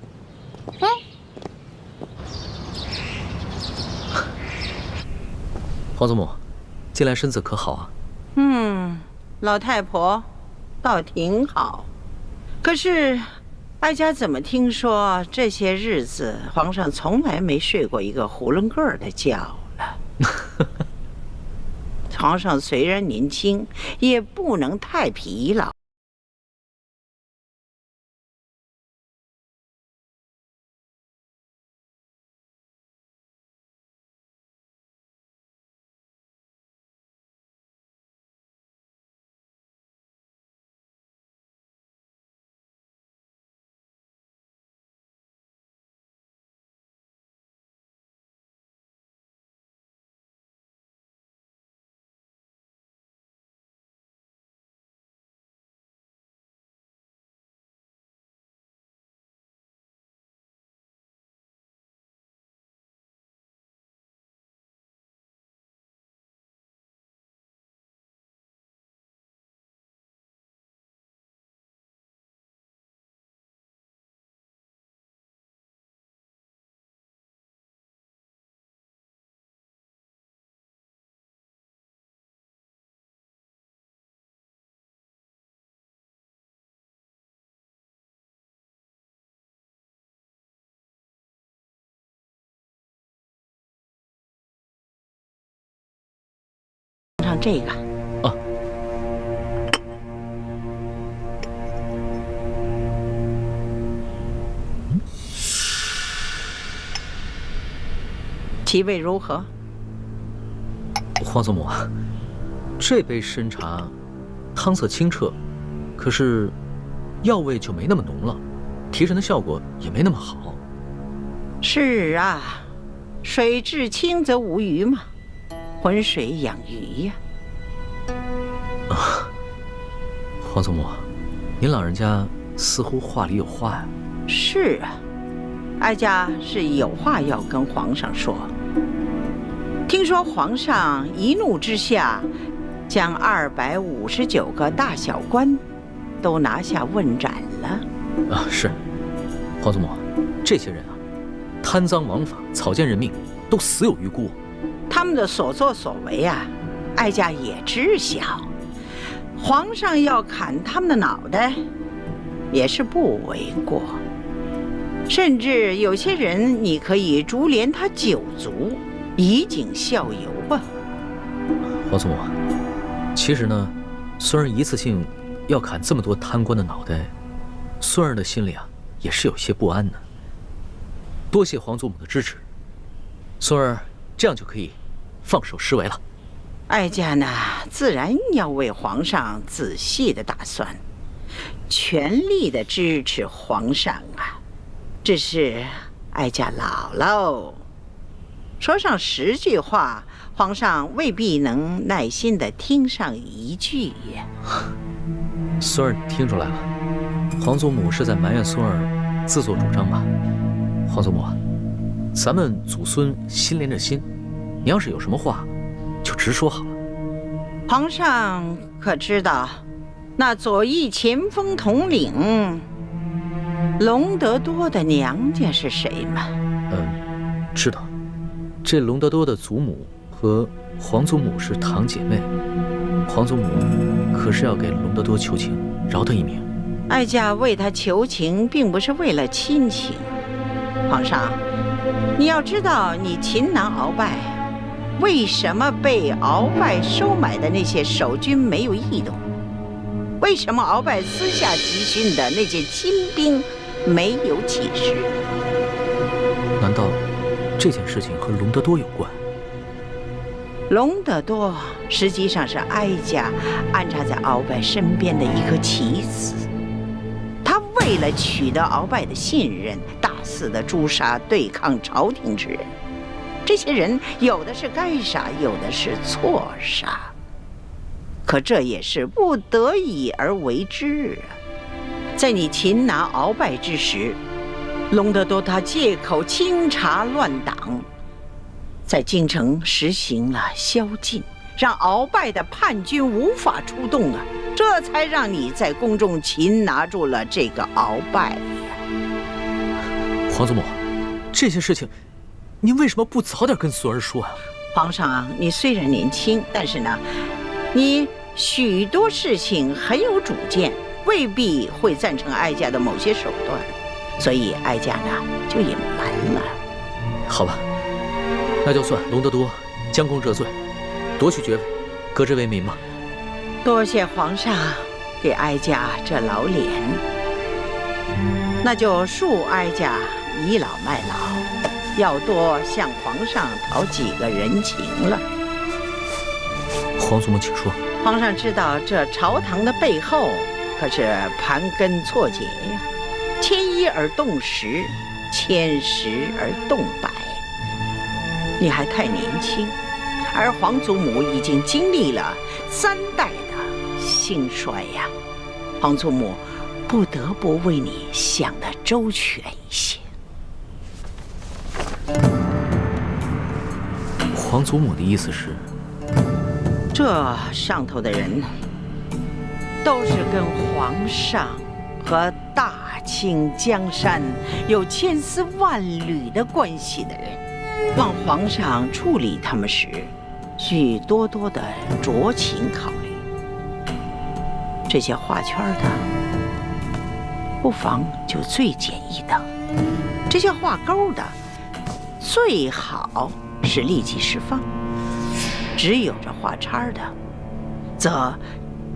皇祖母，近来身子可好啊？老太婆倒挺好，可是哀家怎么听说这些日子皇上从来没睡过一个囫囵个儿的觉了？皇上虽然年轻，也不能太疲劳。这个啊，其味如何？皇祖母，这杯参茶，汤色清澈，可是药味就没那么浓了，提神的效果也没那么好。是啊，水至清则无鱼嘛，浑水养鱼呀。皇祖母，您老人家似乎话里有话呀。是啊，哀家是有话要跟皇上说。听说皇上一怒之下，将259个大小官都拿下问斩了。啊，是，皇祖母，这些人啊，贪赃枉法、草菅人命，都死有余辜。他们的所作所为啊，哀家也知晓。皇上要砍他们的脑袋，也是不为过。甚至有些人，你可以株连他9族，以儆效尤啊。皇祖母，其实呢，孙儿一次性要砍这么多贪官的脑袋，孙儿的心里啊也是有些不安的。多谢皇祖母的支持，孙儿这样就可以放手施为了。哀家呢，自然要为皇上仔细的打算，全力的支持皇上啊。只是哀家老喽，说上10句话，皇上未必能耐心的听上1句呀。孙儿听出来了，皇祖母是在埋怨孙儿自作主张吧？皇祖母，咱们祖孙心连着心，你要是有什么话，就直说好了。皇上可知道，那左翼前锋统领隆德多的娘家是谁吗？知道。这隆德多的祖母和皇祖母是堂姐妹，皇祖母可是要给隆德多求情，饶他一命。哀家为他求情，并不是为了亲情。皇上，你要知道，你擒拿鳌拜，为什么被鳌拜收买的那些守军没有异动？为什么鳌拜私下集训的那些亲兵没有起事？难道这件事情和隆德多有关？隆德多实际上是哀家安插在鳌拜身边的一个棋子。他为了取得鳌拜的信任，大肆的诛杀对抗朝廷之人。这些人有的是该杀，有的是错杀。可这也是不得已而为之啊！在你擒拿鳌拜之时，隆德多他借口清查乱党，在京城实行了宵禁，让鳌拜的叛军无法出动啊！这才让你在宫中擒拿住了这个鳌拜呀。皇祖母，这些事情，您为什么不早点跟孙儿说啊？皇上，你虽然年轻，但是呢，你许多事情很有主见，未必会赞成哀家的某些手段，所以哀家呢就隐瞒了。好吧，那就算隆德多将功折罪，夺取爵位，革职为民吧。多谢皇上给哀家这老脸，那就恕哀家倚老卖老，要多向皇上讨几个人情了。皇祖母请说。皇上知道这朝堂的背后可是盘根错节呀，牵一而动十，牵十而动百。你还太年轻，而皇祖母已经经历了3代的兴衰呀。皇祖母不得不为你想得周全一些。皇祖母的意思是？这上头的人都是跟皇上和大清江山有千丝万缕的关系的人，望皇上处理他们时，需多多的酌情考虑。这些画圈的，不妨就最简易的；这些画勾的，最好是立即释放。只有这画叉的，则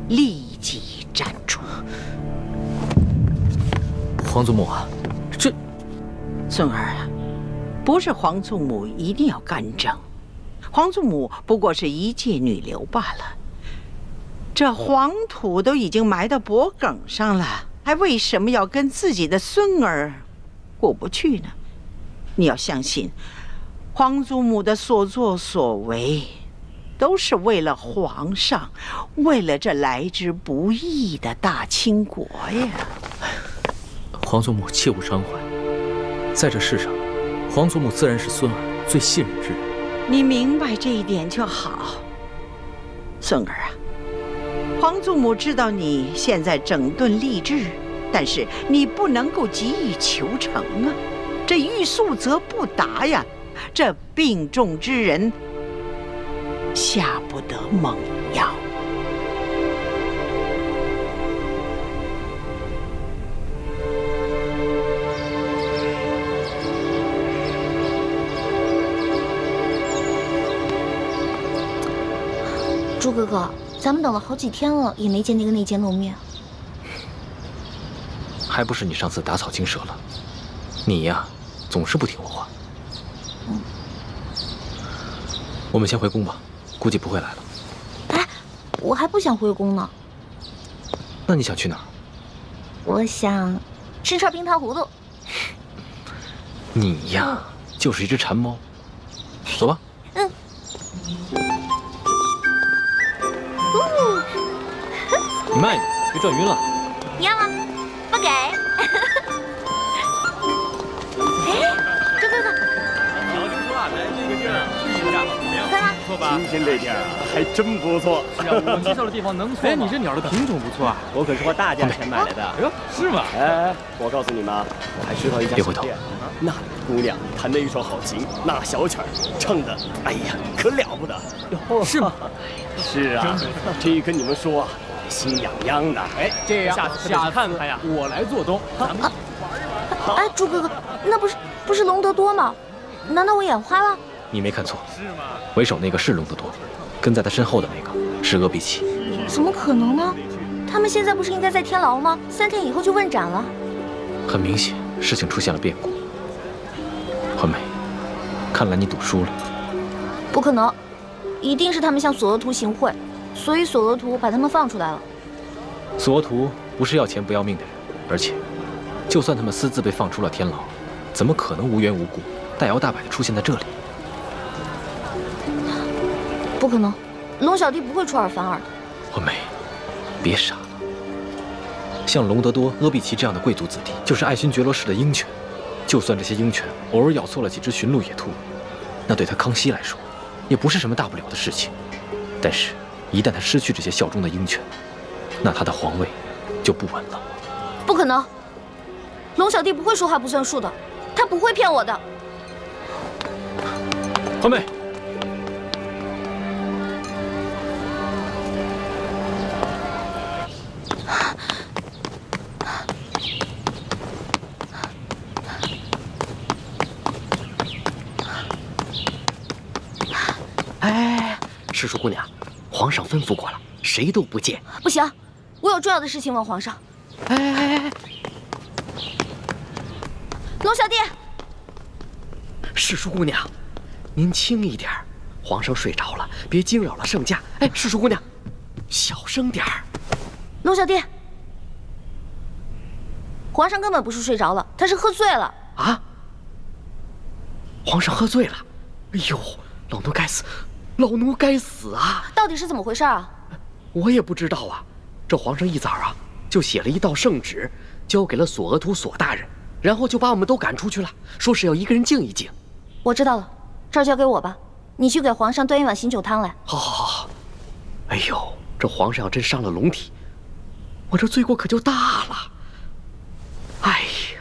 立即斩除。皇祖母啊，这孙儿啊，不是皇祖母一定要干政，皇祖母不过是一介女流罢了。这黄土都已经埋到脖梗上了，还为什么要跟自己的孙儿过不去呢？你要相信，皇祖母的所作所为，都是为了皇上，为了这来之不易的大清国呀！皇祖母切勿伤怀，在这世上，皇祖母自然是孙儿最信任之人。你明白这一点就好，孙儿啊。皇祖母知道你现在整顿吏治，但是你不能够急于求成啊！这欲速则不达呀！这病重之人下不得猛药。朱哥哥，咱们等了好几天了，也没见那个内奸露面。还不是你上次打草惊蛇了？你呀，总是不听我话。我们先回宫吧，估计不会来了。哎，我还不想回宫呢。那你想去哪儿？我想吃串冰糖葫芦。你呀，就是一只馋猫。走吧。嗯。你慢一点，别转晕了。你要吗？不给。哎，这哥哥。小听说啊，来这个地儿试一下，怎么样？不错吧？今天这天还真不错。是啊，我介绍的地方能错吗？哎，你这鸟的品种不错啊，我可是花大价钱买来的。哎呦，是吗？哎，我告诉你们，我还知道一家小店，那里的姑娘弹的一手好琴，那小曲儿唱的，哎呀，可了不得。是吗？是啊，这跟你们说，心痒痒的。哎，这样下次看看呀，我来做东，咱们一块玩啊。哎，朱哥哥，那不是隆德多吗？难道我眼花了？你没看错，为首那个是隆德多，跟在他身后的那个是阿比奇。怎么可能呢？他们现在不是应该在天牢吗？3天以后就问斩了。很明显，事情出现了变故。环美，看来你赌输了。不可能，一定是他们向索额图行贿，所以索额图把他们放出来了。索额图不是要钱不要命的人，而且，就算他们私自被放出了天牢，怎么可能无缘无故大摇大摆地出现在这里？不可能，龙小弟不会出尔反尔的。文梅，别傻了。像隆德多、阿比奇这样的贵族子弟，就是爱新觉罗氏的鹰犬。就算这些鹰犬偶尔咬错了几只驯鹿野兔，那对他康熙来说，也不是什么大不了的事情。但是，一旦他失去这些效忠的鹰犬，那他的皇位就不稳了。不可能，龙小弟不会说话不算数的，他不会骗我的。文梅。世叔姑娘，皇上吩咐过了，谁都不见。不行，我有重要的事情问皇上。哎，龙小弟，世叔姑娘，您轻一点，皇上睡着了，别惊扰了圣驾。哎，世叔姑娘，小声点儿。龙小弟，皇上根本不是睡着了，他是喝醉了。啊？皇上喝醉了？哎呦，老奴该死！老奴该死啊！到底是怎么回事啊？我也不知道啊。这皇上一早啊就写了一道圣旨，交给了索额图索大人，然后就把我们都赶出去了，说是要一个人静一静。我知道了，这儿交给我吧，你去给皇上端一碗醒酒汤来。好，好，好。哎呦，这皇上要真伤了龙体，我这罪过可就大了。哎呀，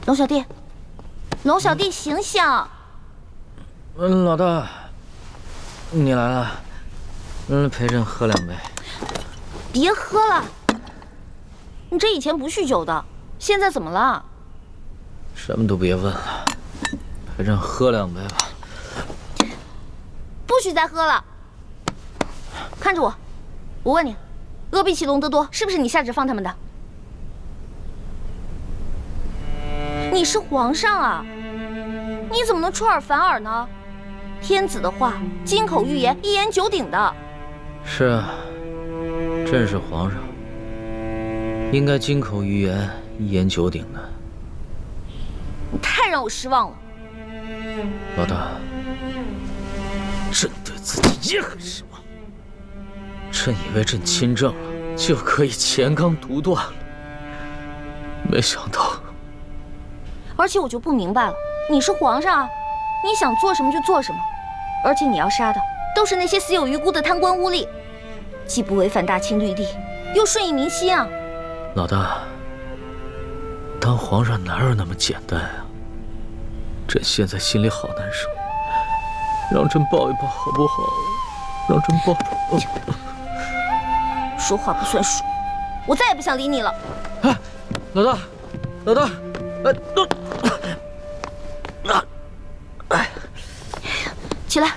龙小弟，龙小弟，醒醒！老大，你来了，陪朕喝2杯。别喝了，你这以前不酗酒的，现在怎么了？什么都别问了，陪朕喝2杯吧。不许再喝了！看着我，我问你，阿比奇、隆德多是不是你下旨放他们的？你是皇上啊，你怎么能出尔反尔呢？天子的话，金口玉言，一言九鼎的。是啊，朕是皇上，应该金口玉言，一言九鼎的。你太让我失望了，老大。朕对自己也很失望。朕以为朕亲政了，就可以钱纲独断了，没想到。而且我就不明白了，你是皇上啊，你想做什么就做什么。而且你要杀的都是那些死有余辜的贪官污吏，既不违反大清律例，又顺应民心啊！老大，当皇上哪有那么简单啊？朕现在心里好难受，让朕抱一抱好不好？让朕抱抱。说话不算数，我再也不想理你了。哎，老大，老大，哎，起来。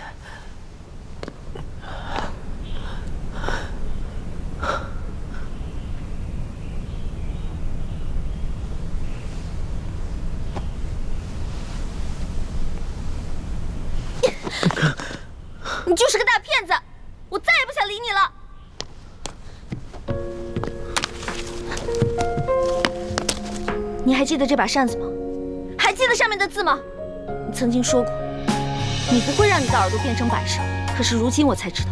你就是个大骗子，我再也不想理你了。你还记得这把扇子吗？还记得上面的字吗？你曾经说过，你不会让你的耳朵变成摆设。可是如今我才知道，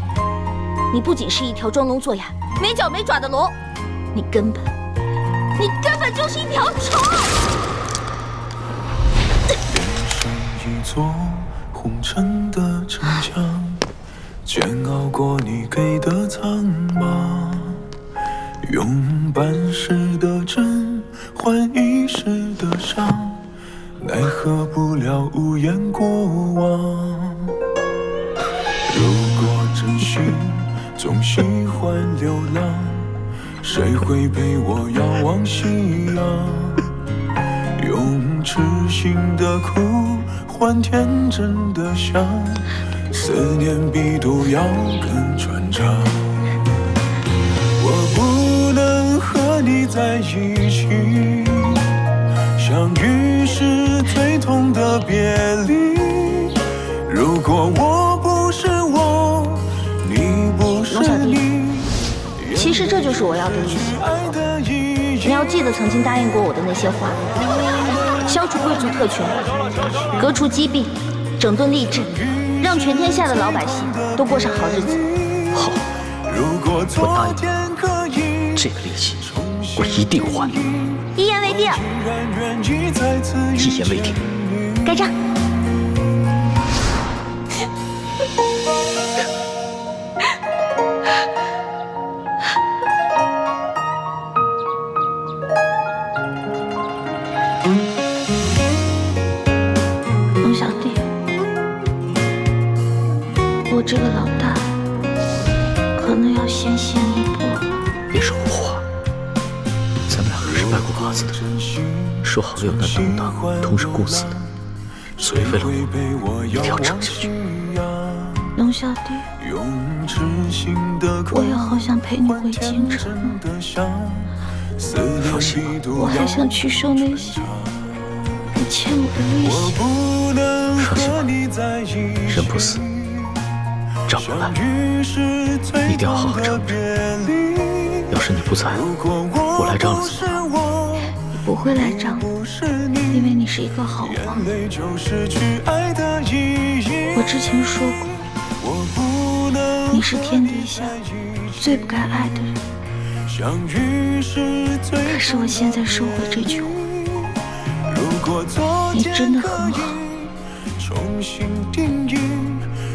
你不仅是一条装聋作哑、没脚没爪的龙，你根本就是一条虫。是一座红尘的城墙，煎熬过你给的苍茫，用半世的真换一世的伤，奈何不了无言过往。如果真心总喜欢流浪，谁会陪我遥望夕阳？用痴心的苦换天真的想，思念比毒药更传唱。我不能和你在一起，相遇是最痛的别离。如果我不是就是我要的意思。你要记得曾经答应过我的那些话：消除贵族特权，革除积弊，整顿吏治，让全天下的老百姓都过上好日子。好，我答应你，这个利息我一定还。一言为定。一言为定。盖章。龙小弟，我这个老大可能要先行一步了。别说胡话，咱们两个是拜过把子的，说好了有难同当，同生共死的，所以为了我，一定要撑下去。龙小弟，我也好想陪你回京城啊！放心吧，我还想去收那些你欠我的利息。放心吧，人不死，账不来，一定要好好撑着。要是你不在，我来账了怎么办？你不会来账，因为你是一个好王。我之前说过，你是天底下最不该爱的人。可是我现在收回这句话，你真的很好。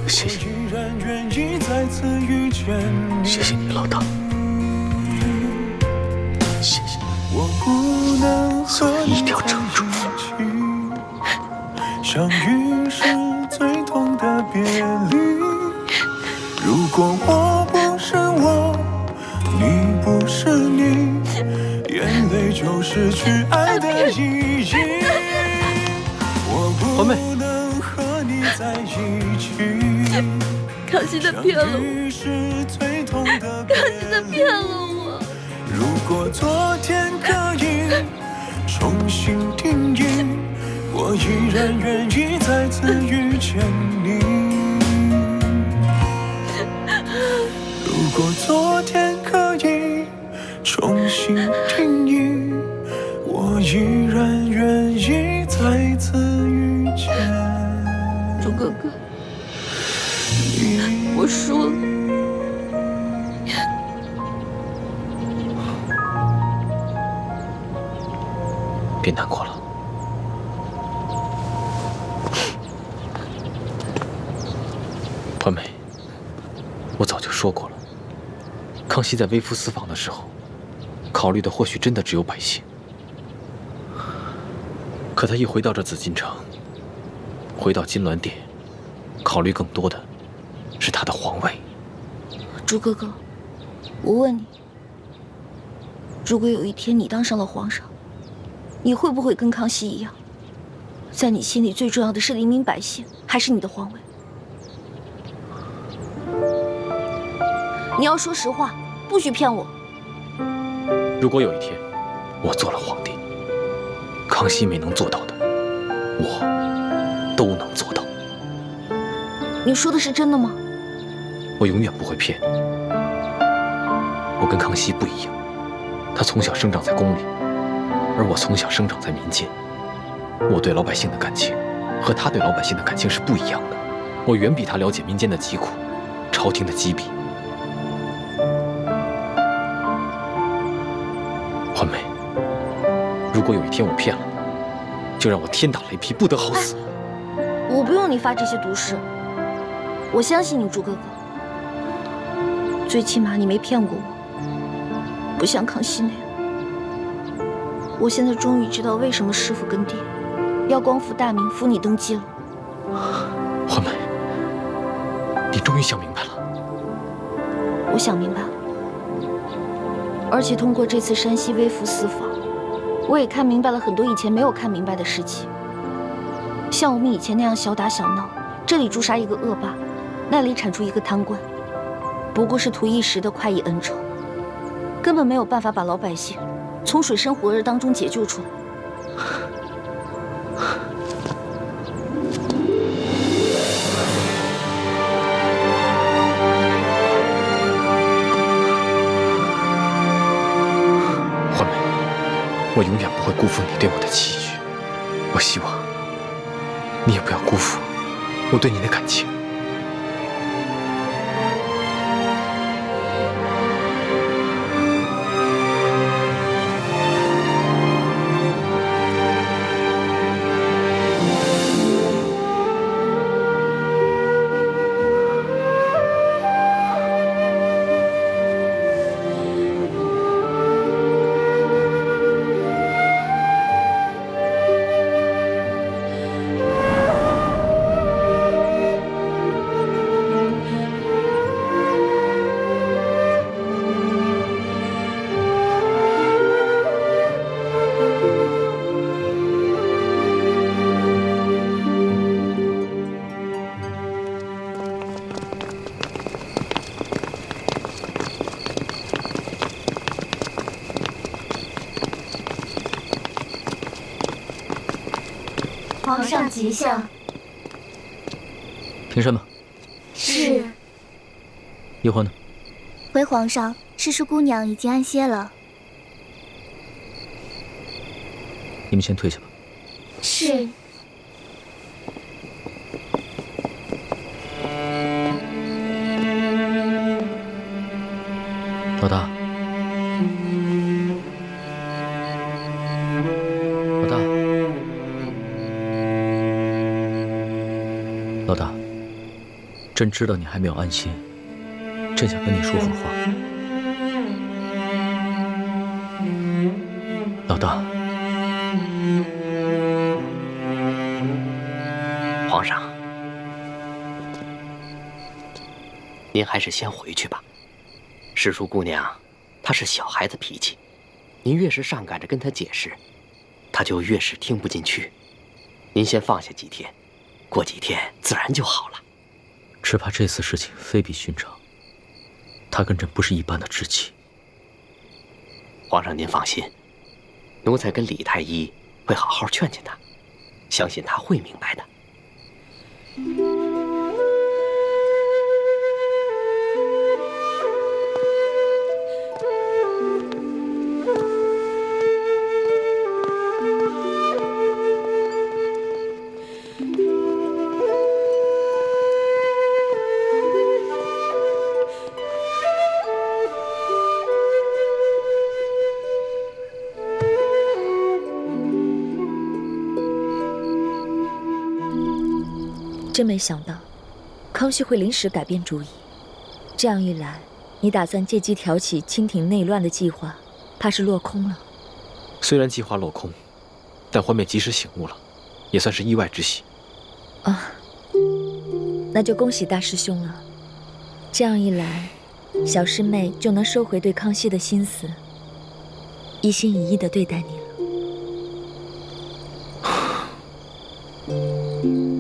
谢谢，谢谢你，老大。谢谢，所以一定要撑住。相遇是最痛的别离。如果我不是我，你不是你，眼泪就失去爱的意义。我不能和你在一起。康熙他骗了我，康熙他骗了我。如果昨天可以重新定义，我依然愿意再次遇见你。如果昨天可以重新定义，我依然愿意再次遇见。朱哥哥，我输了。别难过了。环美，我早就说过了，康熙在微服私访的时候，考虑的或许真的只有百姓。可他一回到这紫禁城，回到金銮殿，考虑更多的是他的皇位。朱哥哥，我问你，如果有一天你当上了皇上，你会不会跟康熙一样，在你心里最重要的是黎民百姓，还是你的皇位？你要说实话，不许骗我。如果有一天我做了皇帝，康熙没能做到的，我都能做到。你说的是真的吗？我永远不会骗你。我跟康熙不一样，他从小生长在宫里，而我从小生长在民间。我对老百姓的感情和他对老百姓的感情是不一样的。我远比他了解民间的疾苦，朝廷的积弊。环美，如果有一天我骗了你，就让我天打雷劈，不得好死。我不用你发这些毒誓，我相信你，朱哥哥。最起码你没骗过我，不像康熙那样。我现在终于知道为什么师父跟爹要光复大明，扶你登基了。环美，你终于想明白了。我想明白了，而且通过这次山西微服私访，我也看明白了很多以前没有看明白的事情。像我们以前那样小打小闹，这里诛杀一个恶霸，那里铲除一个贪官，不过是图一时的快意恩仇，根本没有办法把老百姓从水深火热当中解救出来。我希望你也不要辜负我对你的感情。皇上吉祥。凭什么？是。一欢呢？回皇上，诗书姑娘已经安歇了。你们先退下吧。是。老大。老大，朕知道你还没有安心，朕想跟你说会儿话。老大，皇上，您还是先回去吧。诗书姑娘，她是小孩子脾气，您越是上赶着跟她解释，她就越是听不进去。您先放下几天。过几天自然就好了。只怕这次事情非比寻常，他跟朕不是一般的知己。皇上您放心，奴才跟李太医会好好劝劝他，相信他会明白的。真没想到，康熙会临时改变主意。这样一来，你打算借机挑起清廷内乱的计划，怕是落空了。虽然计划落空，但环美及时醒悟了，也算是意外之喜。啊，那就恭喜大师兄了。这样一来，小师妹就能收回对康熙的心思，一心一意地对待你了。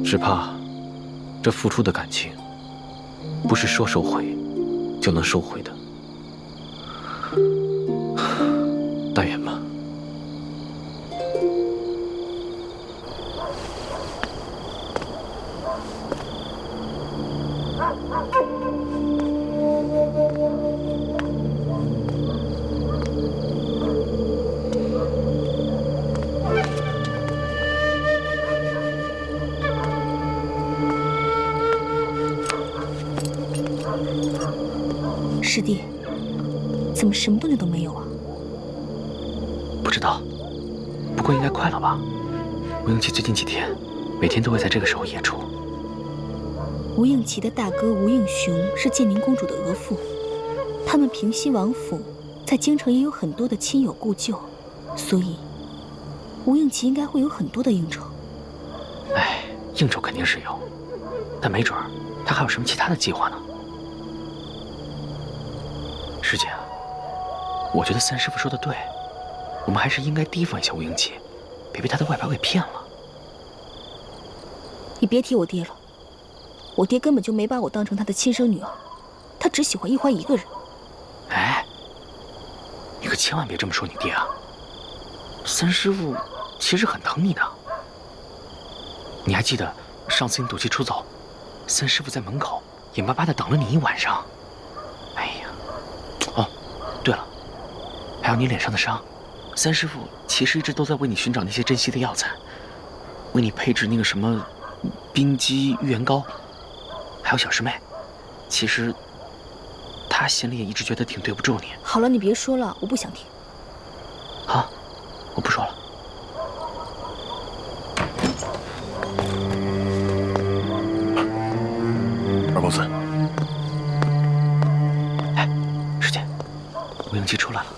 只怕这付出的感情，不是说收回就能收回的。但愿吧。师弟，怎么什么动静都没有啊？不知道，不过应该快了吧？吴应奇最近几天每天都会在这个时候演出。吴应奇的大哥吴应雄是建宁公主的额驸，他们平西王府在京城也有很多的亲友故旧，所以吴应奇应该会有很多的应酬。哎，应酬肯定是有，但没准儿他还有什么其他的计划呢？师姐，我觉得三师傅说的对，我们还是应该提防一下吴应奇，别被他的外表给骗了。你别提我爹了，我爹根本就没把我当成他的亲生女儿，他只喜欢一欢一个人。哎，你可千万别这么说你爹啊！三师傅其实很疼你的。你还记得上次你赌气出走，三师傅在门口眼巴巴地等了你一晚上。哎呀，哦，对了，还有你脸上的伤，三师傅其实一直都在为你寻找那些珍稀的药材，为你配置那个什么冰肌芋圆糕，还有小师妹，其实她心里也一直觉得挺对不住你。好了，你别说了，我不想听。好，我不说了。二公子，哎，师姐，无影旗出来了。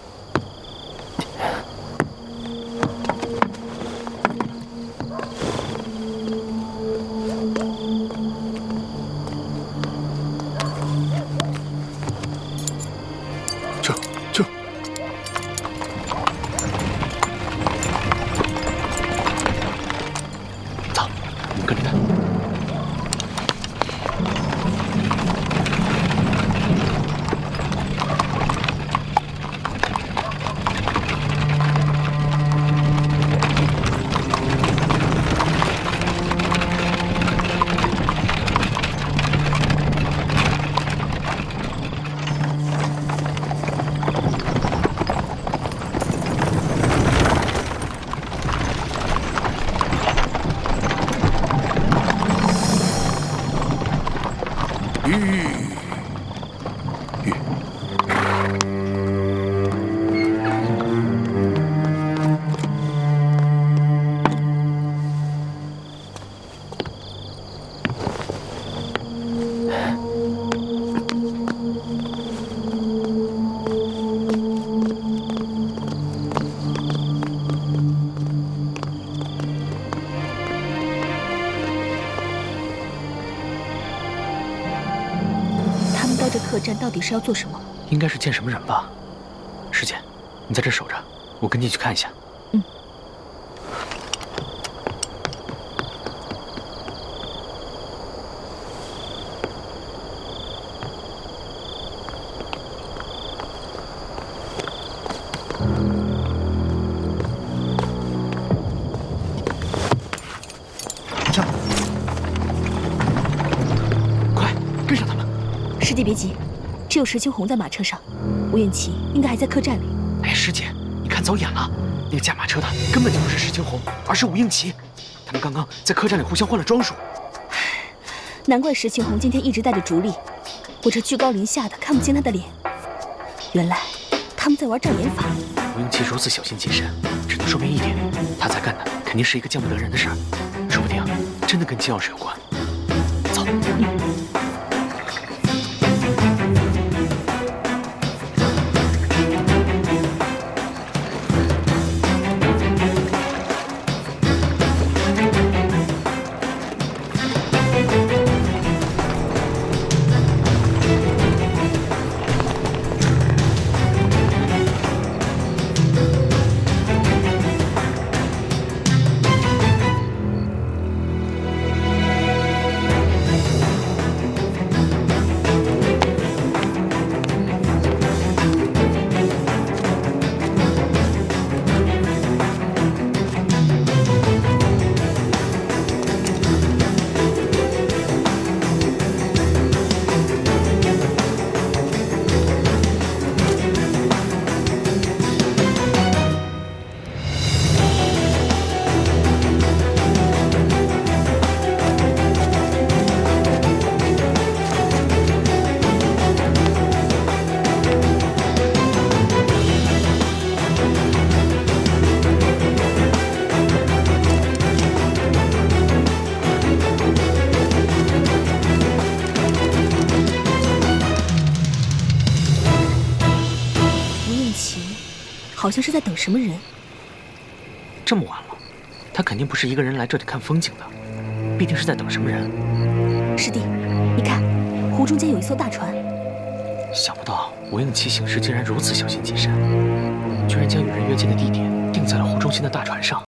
这客栈到底是要做什么？应该是见什么人吧。师姐，你在这守着，我跟进去看一下。嗯。上！快跟上他们！师弟别急，只有石青红在马车上，吴影琪应该还在客栈里。哎，师姐，你看走眼了，那个驾马车的根本就不是石青红，而是吴应琪。他们刚刚在客栈里互相换了装束。难怪石青红今天一直带着竹笠，我这居高临下的看不清他的脸。原来他们在玩障眼法。吴应琪如此小心谨慎，只能说明一点，他在干的肯定是一个见不得人的事儿，说不定真的跟金钥匙有关。走。好像是在等什么人。这么晚了，他肯定不是一个人来这里看风景的，必定是在等什么人。师弟，你看，湖中间有一艘大船。想不到吴应琪行事竟然如此小心谨慎，居然将与人约见的地点定在了湖中心的大船上。